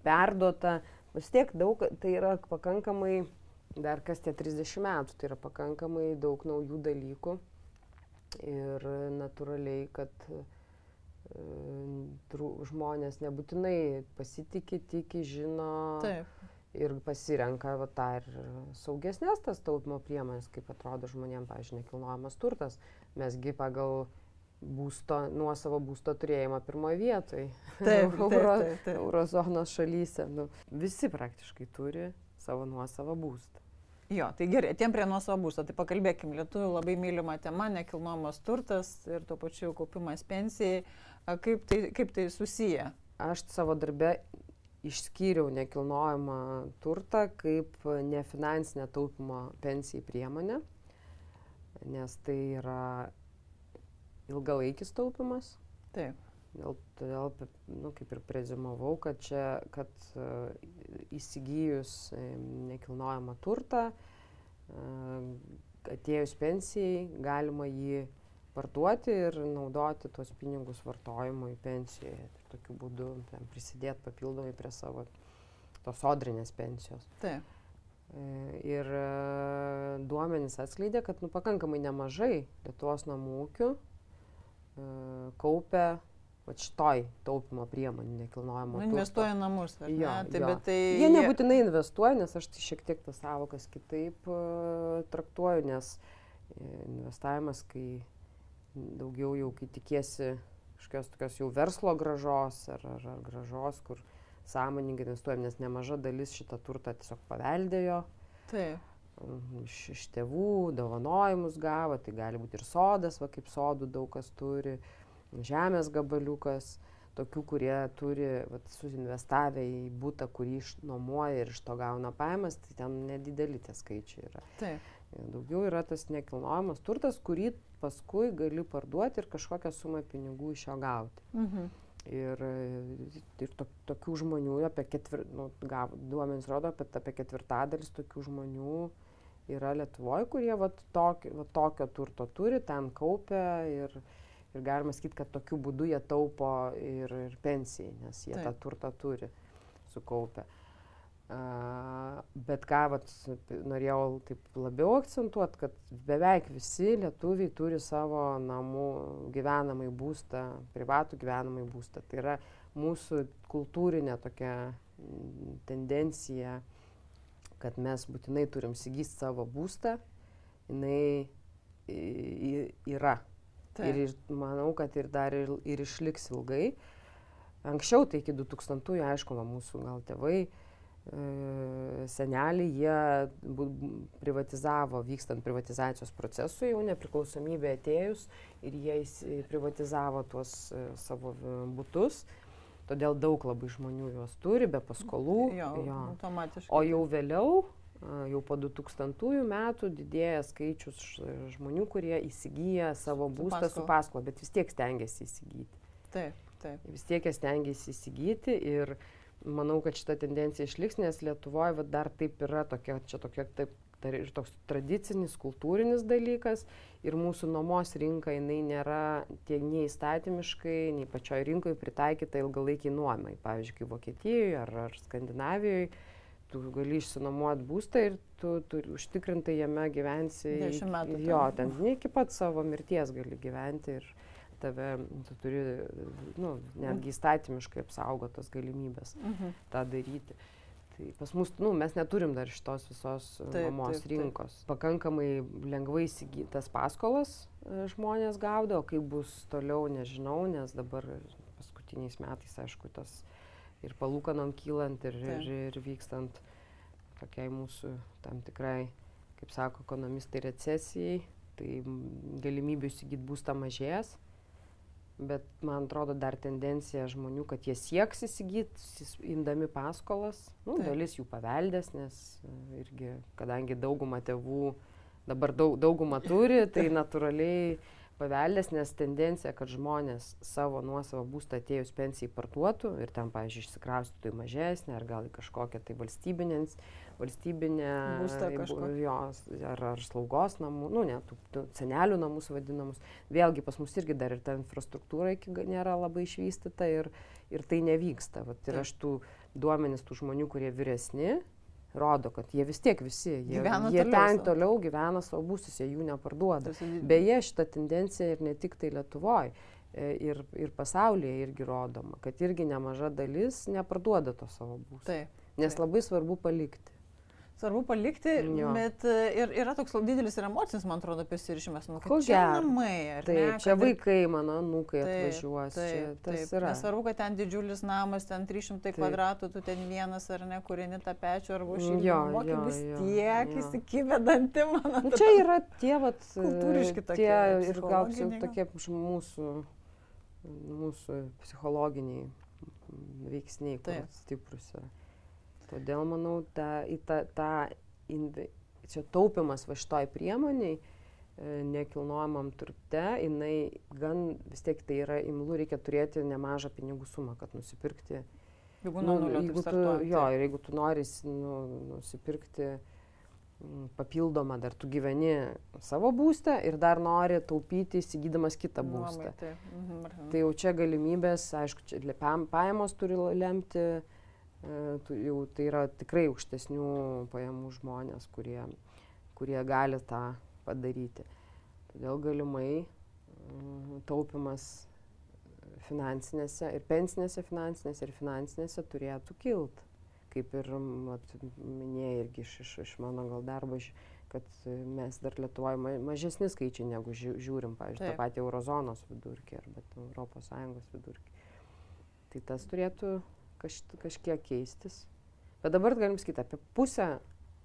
Speaker 2: perduota. Vis tiek daug, tai yra pakankamai, dar kas tie 30 metų, tai yra pakankamai daug naujų dalykų ir natūraliai, kad žmonės nebūtinai pasitikė, tiki, žino ir pasirenka tą ir saugesnės tas taupimo priemonės, kaip atrodo žmonėms, pavyzdžiui, nekilnojamas turtas. Mesgi pagal nuosavo būsto turėjimą pirmoje vietoje. Eurozonos šalyse. Visi praktiškai turi savo nuosavą būstą.
Speaker 1: Tai gerai, atėjom prie nuosavo būsto, tai pakalbėkim, lietuvių labai mylima tema, nekilnojamas turtas ir tuo pačiu kaupimas pensijai. Kaip tai susiję?
Speaker 2: Aš savo darbe išskyriau nekilnojamą turtą kaip nefinansinę taupimo pensijai priemonę, nes tai yra ilgalaikis taupimas.
Speaker 1: Taip.
Speaker 2: Todėl, kaip ir prezumavau, kad įsigijus nekilnojamą turtą, atėjus pensijai, galima jį parduoti ir naudoti tuos pinigus vartojimui pensijoje. Tokiu būdu prisidėti papildomai prie savo tos sodrinės pensijos.
Speaker 1: Taip.
Speaker 2: Ir duomenys atskleidė, kad pakankamai nemažai Lietuvos namų ūkių kaupia šitoj taupimo priemonių nekilnojamo turto.
Speaker 1: Investuoja namus, ar ne? Bet
Speaker 2: jie nebūtinai investuoja, nes aš šiek tiek tas savokas kitaip traktuoju, nes investavimas, kai daugiau jau, kai tikiesi kažkokios tokios jau verslo grąžos ar grąžos, kur sąmoningai investuojam, nes nemaža dalis šitą turtą tiesiog paveldėjo.
Speaker 1: Taip.
Speaker 2: iš tėvų, dovanojimus gavo, tai gali būti ir sodas, va kaip sodų daug kas turi, žemės gabaliukas, tokių, kurie turi suinvestavę į butą, kurį išnuomoja ir iš to gauna pajamas, tai ten nedideli tie skaičiai yra.
Speaker 1: Taip.
Speaker 2: Daugiau yra tas nekilnojamas turtas, kurį paskui gali parduoti ir kažkokią sumą pinigų iš jo gauti. Ir tokių žmonių, duomenys rodo, apie ketvirtadalis tokių žmonių yra Lietuvoje, kurie tokio turto turi, ten kaupia ir galima sakyti, kad tokiu būdu jie taupo ir pensijai, nes jie tą turtą turi sukaupę. Bet ką norėjau taip labiau akcentuoti, kad beveik visi lietuviai turi savo namų gyvenamąjį būstą, privatų gyvenamąjį būstą. Tai yra mūsų kultūrinė tokia tendencija, kad mes būtinai turim įsigyti savo būstą, jinai yra. Taip. Ir manau, kad dar ir išliks ilgai. Anksčiau, tai iki 2000-ųjų, aišku, mūsų gal tėvai, seneliai, jie privatizavo, vykstant privatizacijos procesui, jau nepriklausomybė atėjus, ir jie privatizavo tuos savo butus. Todėl daug labai žmonių juos turi, be paskolų.
Speaker 1: Automatiškai.
Speaker 2: O jau vėliau, jau po 2000 metų, didėja skaičius žmonių, kurie įsigyja savo būstą su paskola, bet vis tiek stengiasi įsigyti.
Speaker 1: Taip.
Speaker 2: Vis tiek jie stengiasi įsigyti ir manau, kad šita tendencija išliks, nes Lietuvoje dar taip yra ir toks tradicinis, kultūrinis dalykas ir mūsų nuomos rinka, jinai nėra tiek nei įstatymiškai, nei pačioj rinkoje pritaikyta ilgalaikiai nuomai. Pavyzdžiui, kaip Vokietijoje ar Skandinavijoje, tu gali išsinuomoti būstą ir tu užtikrintai jame gyvensi
Speaker 1: 10 metų.
Speaker 2: Ten iki pat savo mirties gali gyventi ir tu turi, netgi įstatymiškai apsaugotas galimybės tą daryti. Tai pas mus, mes neturim dar šitos visos nuomos rinkos. Pakankamai lengvai įsigytas paskolas žmonės gaudo, o kaip bus toliau, nežinau, nes dabar paskutiniais metais, aišku, tas ir palūkanom kylant ir vykstant tokiai mūsų tam tikrai, kaip sako ekonomistai, recesijai, tai galimybių įsigyti būstą mažės. Bet man atrodo dar tendencija žmonių, kad jie sieks įsigyti, imdami paskolas. Dalis jų paveldės, nes irgi, kadangi dauguma tėvų dabar dauguma turi, tai natūraliai paveldės, nes tendencija, kad žmonės savo nuosavą būstą atėjus pensijai parduotų ir ten, pavyzdžiui, išsikraustytų į mažesnę ar gal į kažkokią tai valstybinę ar slaugos namų, senelių namus vadinamus. Vėlgi pas mus irgi dar ir ta infrastruktūra nėra labai išvystyta ir tai nevyksta. Ir aš tų duomenis tų žmonių, kurie vyresni, rodo, kad jie vis tiek jie ten toliau gyvena savo būstus, jie jų neparduoda. Beje, šita tendencija ir ne tik tai Lietuvoje, ir pasaulyje irgi rodoma, kad irgi nemaža dalis neparduoda to savo būsto. Nes labai svarbu palikti.
Speaker 1: Svarbu palikti, bet ir yra toks didelis ir emocinis, man atrodo, prisirišimas. Kad čia namai, ar ne?
Speaker 2: Taip, čia vaikai, mano anūkai atvažiuos.
Speaker 1: Taip. Nesvarbu, kad ten didžiulis namas, ten 300 kvadratų, tu ten vienas ar ne, kurini tą pečių arba šildomokį, vis tiek įsikibę dantim, man atrodo.
Speaker 2: Čia yra tie,
Speaker 1: kultūriški tokie.
Speaker 2: Ir gal tokie mūsų psichologiniai veiksniai, kur stiprus yra. Todėl, manau, čia taupimas šitoj priemoniai, nekilnojamam turte, jinai gan vis tiek tai yra imlu, reikia turėti nemažą pinigų sumą, kad nusipirkti. Jeigu tu nori nusipirkti papildomą, dar tu gyveni savo būstę ir dar nori taupyti įsigydamas kitą būstą. Tai jau čia galimybės, aišku, pajamos turi lemti. Jau tai yra tikrai aukštesnių pajamų žmonės, kurie gali tą padaryti. Todėl galimai taupimas finansinėse ir pensinėse finansinėse turėtų kilti. Kaip ir minėjai irgi iš mano gal darbo, kad mes dar Lietuvoje mažesni skaičiai negu žiūrim, pavyzdžiui, tą patį Eurozonos vidurkį arba Europos Sąjungos vidurkį. Tai tas turėtų kažkiek keistis. Bet dabar galim sakyti, apie pusę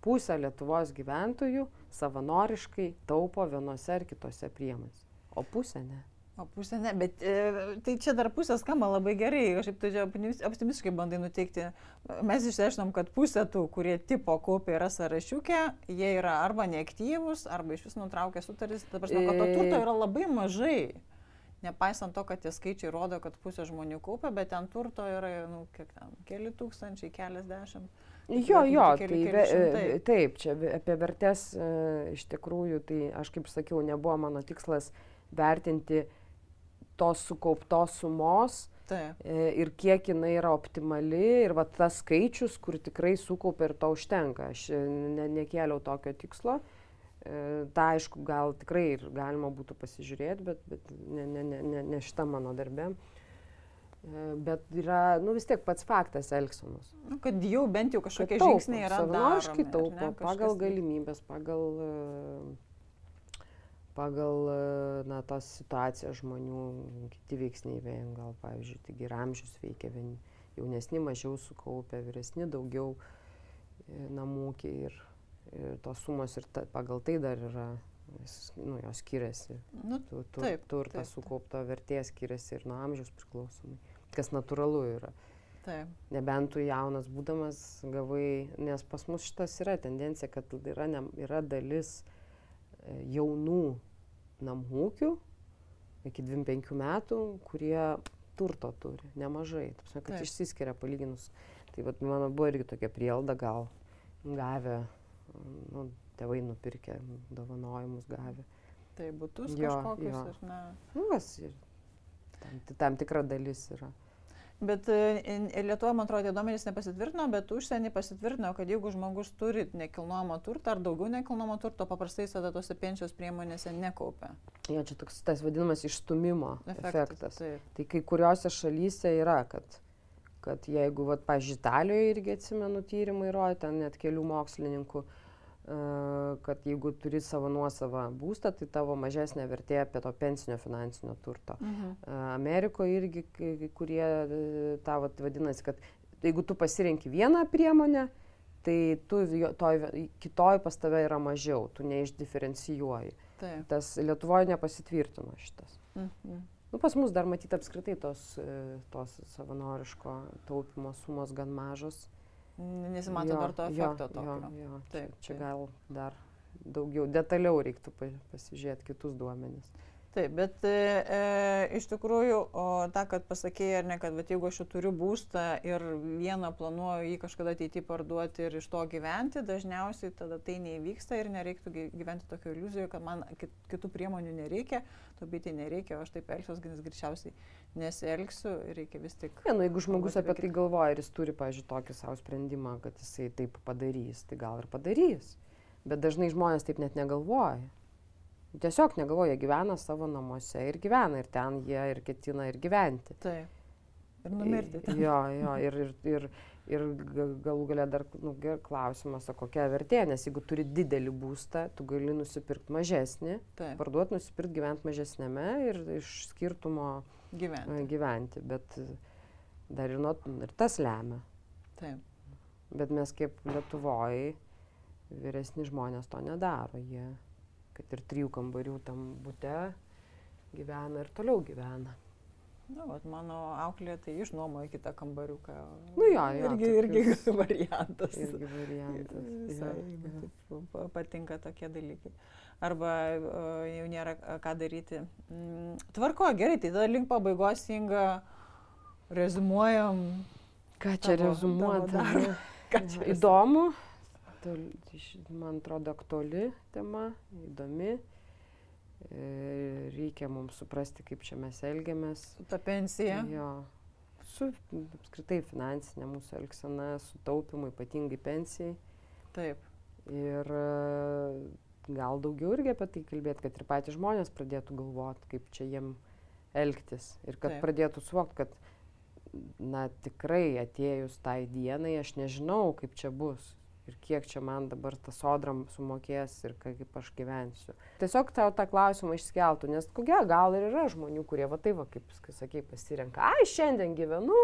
Speaker 2: pusė Lietuvos gyventojų savanoriškai taupo vienose ar kitose priemonėse, o pusė ne.
Speaker 1: O pusė ne, bet tai čia dar pusė skamba labai gerai, kažkaip tu čia optimistiškai bandai nuteikti. Mes išsiaiškinom, kad pusė tų, kurie tipo kaupia yra sąrašiukė, jie yra arba neaktyvūs, arba iš vis nutraukia sutartis. Ta prasme, kad to turto yra labai mažai. Nepaisant to, kad tie skaičiai rodo, kad pusė žmonių kaupia, bet ten turto yra, nu, kiek ten, keli tūkstančiai, keliasdešimt.
Speaker 2: Jo, taip, čia apie vertės iš tikrųjų, tai aš kaip sakiau, nebuvo mano tikslas vertinti tos sukauptos sumos ir kiek jinai yra optimali ir va tas skaičius, kur tikrai sukaupia ir to užtenka. Aš nekėliau tokio tikslo. Ta aišku, gal tikrai ir galima būtų pasižiūrėti, bet ne šita mano darbe. Bet yra, nu vis tiek pats faktas elgsenos.
Speaker 1: Nu, kad jau bent jau kažkokie žingsniai yra daromi.
Speaker 2: Savanoriškai taupo, pagal galimybės, pagal na, tos situacijos žmonių, kiti veiksniai vien, gal pavyzdžiui, taigi ir amžius veikia, jaunesni mažiau sukaupia, vyresni daugiau namūkiai ir tos sumos ir pagal tai dar yra, nu, jos skiriasi.
Speaker 1: Nu,
Speaker 2: turtas sukaupto vertės skiriasi ir nuo amžiaus priklausomai, kas natūralu yra.
Speaker 1: Taip.
Speaker 2: Nebent tu jaunas būdamas gavai, nes pas mus šitas yra tendencija, kad yra dalis jaunų namūkių iki 25 metų, kurie turto turi, nemažai. Taip, kad išsiskiria palyginus. Tai vat, mano buvo irgi tokia prielaida, gal gavę, nu, tėvai nupirkę, dovanojimus gavę.
Speaker 1: Tai būtus kažkokius ir ne.
Speaker 2: Nu, tam tikra dalis yra.
Speaker 1: Bet Lietuvoje, man atrodo, duomenys nepasitvirtino, bet užsienį pasitvirtino, kad jeigu žmogus turi nekilnojamo turto ar daugiau nekilnojamo turto, paprastai tada tose pensijos priemonėse nekaupia.
Speaker 2: Jo, čia toks tas vadinamas išstumimo efektas.
Speaker 1: Taip.
Speaker 2: Tai kai kuriuose šalyse yra, kad jeigu, pavyzdžiui, Italijoje irgi atsimenu tyrimai rodė, ten net kelių mokslininkų, kad jeigu turi savo nuosavą būstą, tai tavo mažesnė vertė apie to pensinio finansinio turto. Amerikoje irgi, kurie tą vadinasi, kad jeigu tu pasirenki vieną priemonę, tai tu kitoj pas tave yra mažiau, tu neišdiferencijuoji.
Speaker 1: Taip.
Speaker 2: Tas Lietuvoje nepasitvirtino šitas. Nu, pas mus dar matyti apskritai tos savanoriško taupimo sumos gan mažos.
Speaker 1: Nesimato dar to efekto tokio.
Speaker 2: Taip, čia gal dar daugiau, detaliau reiktų pasižiūrėti kitus duomenis.
Speaker 1: Taip, bet iš tikrųjų, tą, kad pasakėjai, ar ne, kad jeigu aš turiu būstą ir vieną planuoju jį kažkada ateityje parduoti ir iš to gyventi, dažniausiai tada tai neįvyksta ir nereiktų gyventi tokio iliuzijoje, kad man kitų priemonių nereikia, taupyti nereikia, o aš taip elgsiuos, nes greičiausiai nesielgsiu, reikia vis tik.
Speaker 2: Ja, nu, jeigu žmogus apie tai galvoja ir jis turi, pavyzdžiui, tokį savo sprendimą, kad jisai taip padarys, tai gal ir padarys. Bet dažnai žmonės taip net negalvoja. Tiesiog negalvoja, jie gyvena savo namuose ir gyvena, ir ten jie ir ketina ir gyventi.
Speaker 1: Taip. Ir numirti.
Speaker 2: Jo, ir galų galia dar klausimas, o kokia vertė, nes jeigu turi didelį būstą, tu gali nusipirkti mažesnį, parduoti, nusipirkti, gyventi mažesnėme ir iš skirtumo gyventi. Bet dar ir tas lemia.
Speaker 1: Taip.
Speaker 2: Bet mes kaip Lietuvoje vyresni žmonės to nedaro. Jie, kad ir 3 kambarių tam bute gyvena ir toliau gyvena.
Speaker 1: Na, mano auklė tai išnuomoja kitą kambariuką.
Speaker 2: Nu jo,
Speaker 1: irgi variantas.
Speaker 2: Irgi variantas.
Speaker 1: Patinka tokie dalykai. Arba jau nėra ką daryti. Tvarko, gerai, tai tada link pabaigos, Inga, rezumuojam.
Speaker 2: Ką čia rezumuoti? Įdomu. Man atrodo aktuali tema, įdomi. Reikia mums suprasti, kaip čia mes elgiamės.
Speaker 1: Su ta pensija?
Speaker 2: Jo. Su apskritai finansinė mūsų elgsena, su taupimu, ypatingai pensijai.
Speaker 1: Taip.
Speaker 2: Ir gal daugiau irgi apie tai kalbėti, kad ir patys žmonės pradėtų galvoti, kaip čia jiem elgtis. Ir kad pradėtų suvokti, kad na tikrai atėjus tai dienai, aš nežinau, kaip čia bus. Ir kiek čia man dabar tas sodram sumokės ir kaip aš gyvensiu. Tiesiog tau tą klausimą išskeltų, nes gal ir yra žmonių, kurie kaip sakei, pasirenka, šiandien gyvenu,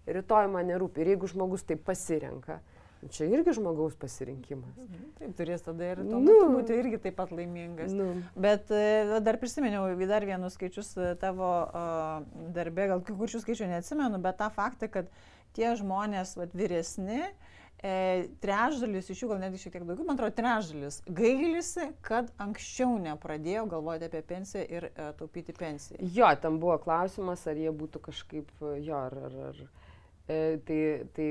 Speaker 2: rytoj man nerūpi. Ir jeigu žmogus taip pasirenka, Čia irgi žmogaus pasirinkimas.
Speaker 1: Taip, turės tada ir tuo metu būti irgi taip pat laimingas. Bet dar prisiminiau dar vienus skaičius tavo darbe, gal kai kurių skaičių neatsimenu, bet tą faktą, kad tie žmonės vyresni, trečdalis iš jų, gal netgi šiek tiek daugiau, man atrodo, trečdalis gailisi, kad anksčiau nepradėjo galvoti apie pensiją ir taupyti pensiją.
Speaker 2: Jo, tam buvo klausimas, ar jie būtų kažkaip, jo, Tai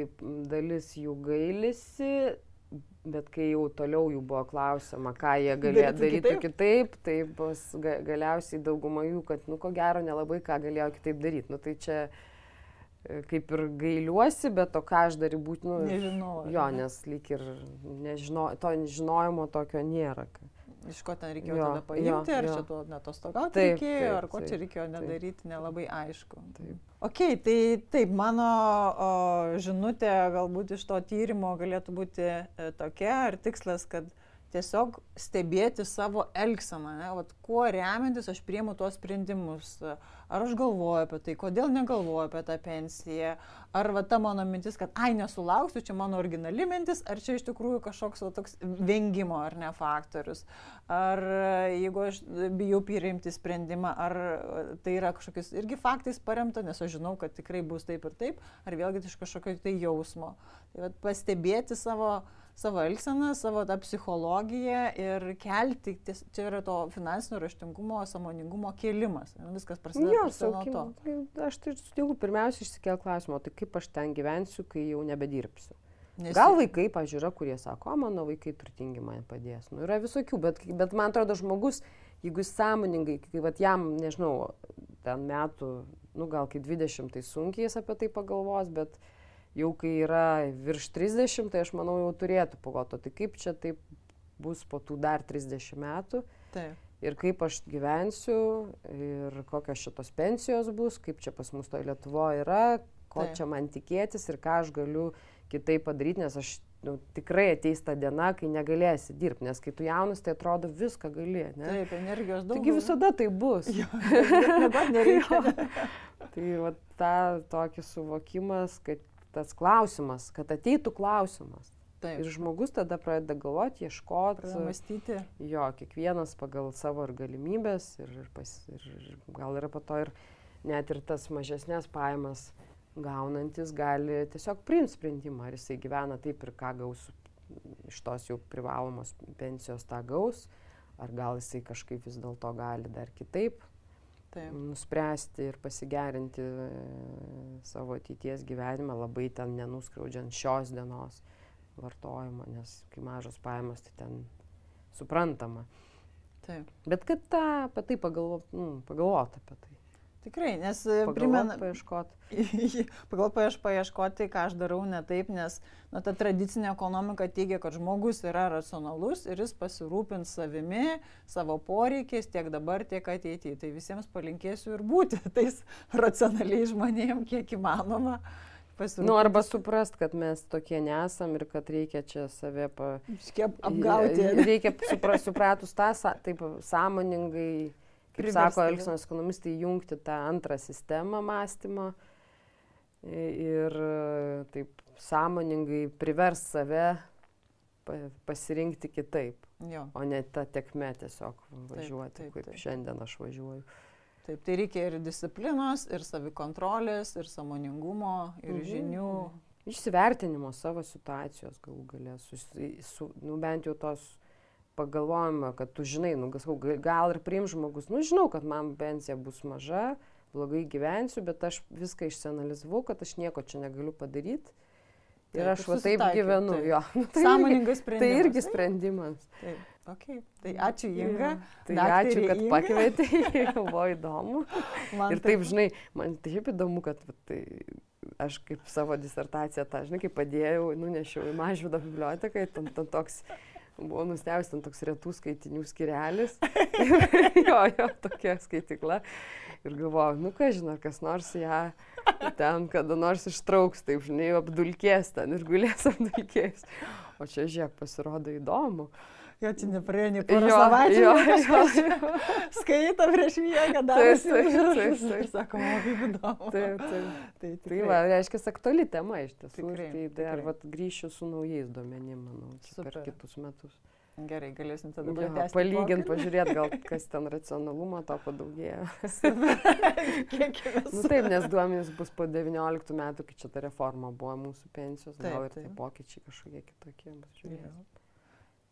Speaker 2: dalis jų gailisi, bet kai jau toliau jų buvo klausima, ką jie galėjo daryti kitaip, tai bus galiausiai dauguma jų, kad, ko gero, nelabai ką galėjo kitaip daryti. Tai čia kaip ir gailiuosi, bet to, ką aš darį būti,
Speaker 1: nežinau.
Speaker 2: Jo, nes lyg ir to žinojimo tokio nėra.
Speaker 1: Iš ko ten reikėjo tada paimti, ar čia to netostogauti reikėjo, ar ko čia reikėjo nedaryti, nelabai aišku. Ok, tai taip, mano žinutė galbūt iš to tyrimo galėtų būti tokia, ar tikslas, kad tiesiog stebėti savo elgseną, kuo remiantis aš priimu tuos sprendimus, ar aš galvoju apie tai, kodėl negalvoju apie tą pensiją, ar ta mano mintis, kad nesulauksiu, čia mano originali mintis, ar čia iš tikrųjų kažkoks toks vengimo ar ne faktorius, ar jeigu aš bijau priimti sprendimą, ar tai yra kažkokiais irgi faktais paremta, nes aš žinau, kad tikrai bus taip ir taip, ar vėlgi iš kažkokio tai jausmo. Tai pastebėti savo elgseną, savo tą psichologiją ir kelti, čia yra to finansinio raštingumo, sąmoningumo kėlimas. Viskas prasideda nuo to.
Speaker 2: Aš tai sutinku, pirmiausia išsikėl klausimą, tai kaip aš ten gyvensiu, kai jau nebedirbsiu. Gal vaikai, pažiūrė, kurie sako, mano vaikai turtingi man padės. Yra visokių, bet man atrodo žmogus, jeigu jis sąmoningai, kai jam, nežinau, ten metų, gal kai 20, tai sunkiai jis apie tai pagalvos, bet jau kai yra virš 30, tai aš manau jau turėtų pagalvoti, tai kaip čia taip bus po tų dar 30 metų.
Speaker 1: Taip.
Speaker 2: Ir kaip aš gyvensiu, ir kokios šitos pensijos bus, kaip čia pas mus to Lietuvoje yra, ko čia man tikėtis ir ką aš galiu kitaip padaryti, nes aš tikrai ateis ta diena, kai negalėsi dirbti, nes kai tu jaunas, tai atrodo viską gali. Ne?
Speaker 1: Taip, energijos daug.
Speaker 2: Taigi visada tai bus.
Speaker 1: Dabar nereikia.
Speaker 2: Tai ta tokį suvokimas, kad tas klausimas, kad ateitų klausimas.
Speaker 1: Taip.
Speaker 2: Ir žmogus tada pradeda galvoti, ieškoti.
Speaker 1: Pradeda mąstyti.
Speaker 2: Jo, kiekvienas pagal savo ir galimybės ir gal yra po to ir net ir tas mažesnės pajamas gaunantis gali tiesiog priimti sprendimą, ar jisai gyvena taip ir ką gaus iš tos jau privalomos pensijos tą gaus, ar gal jisai kažkaip vis dėlto gali dar kitaip nuspręsti ir pasigerinti savo ateities gyvenimą, labai ten nenuskriaudžiant šios dienos vartojimo, nes kai mažos pajamos, tai ten suprantama.
Speaker 1: Taip.
Speaker 2: Bet kad apie tai pagalvoti apie tai.
Speaker 1: Tikrai, nes paieškoti, ką aš darau ne taip, nes ta tradicinė ekonomika teigia, kad žmogus yra racionalus ir jis pasirūpins savimi, savo poreikiais tiek dabar, tiek ateityje. Tai visiems palinkėsiu ir būti tais racionaliais žmonėms, kiek įmanoma.
Speaker 2: Arba suprast, kad mes tokie nesam ir kad reikia čia save
Speaker 1: apgauti.
Speaker 2: Reikia supratus tą taip sąmoningai, kaip sako elgsenos ekonomistai, jungti tą antrą sistemą mąstymo ir taip sąmoningai privers save pasirinkti kitaip, o ne tą tekmę tiesiog važiuoti, kaip šiandien aš važiuoju.
Speaker 1: Taip, tai reikia ir disciplinos, ir savikontrolės, ir sąmoningumo, ir žinių.
Speaker 2: Išsivertinimo savo situacijos galų galės, bent jau tos pagalvojama, kad tu žinai, gal ir priims žmogus, žinau, kad man pensija bus maža, blogai gyvensiu, bet aš viską išsianalizavau, kad aš nieko čia negaliu padaryti. Ir aš taip gyvenu.
Speaker 1: Sąmoningas sprendimas.
Speaker 2: Tai irgi sprendimas.
Speaker 1: Taip. Okay. Tai ačiū, Inga.
Speaker 2: Tai ačiū, kad pakvietei, buvo įdomu. Ir taip, žinai, man taip įdomu, kad aš kaip savo disertaciją, kai padėjau, nunešiau į Mažvydo biblioteką, ten toks, buvo nustebęs, ten toks retų skaitinių skirelis. jo, tokia skaitykla. Ir galvoju, ką žinai, kas nors ją ten kada nors ištrauks, taip, žinai, apdulkės ten ir gulės apdulkės. O čia, žiūrėk, pasirodo įdomu.
Speaker 1: Jo, čia nepraėjo nei porą savaičių. Skaito prieš miegą, darosi užrašus. Ir sako, o kaip įdomu.
Speaker 2: Tai va, reiškia, aktuali tema iš tiesų. Tai dar grįšiu su naujais duomenim, manau, per kitus metus.
Speaker 1: Gerai, galėsim tada pratęsti.
Speaker 2: Palyginti, pažiūrėti, gal kas ten racionalumo to padaugėjo. Taip, nes duomenys bus po 19 metų, kai čia ta reforma buvo mūsų pensijos, gal ir tie pokyčiai kažkokie kitokie.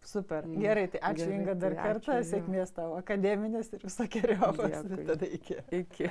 Speaker 1: Super. Gerai, tai ačiū Inga dar kartą, sėkmės tavo akademinės ir visokiojopos. Tada iki.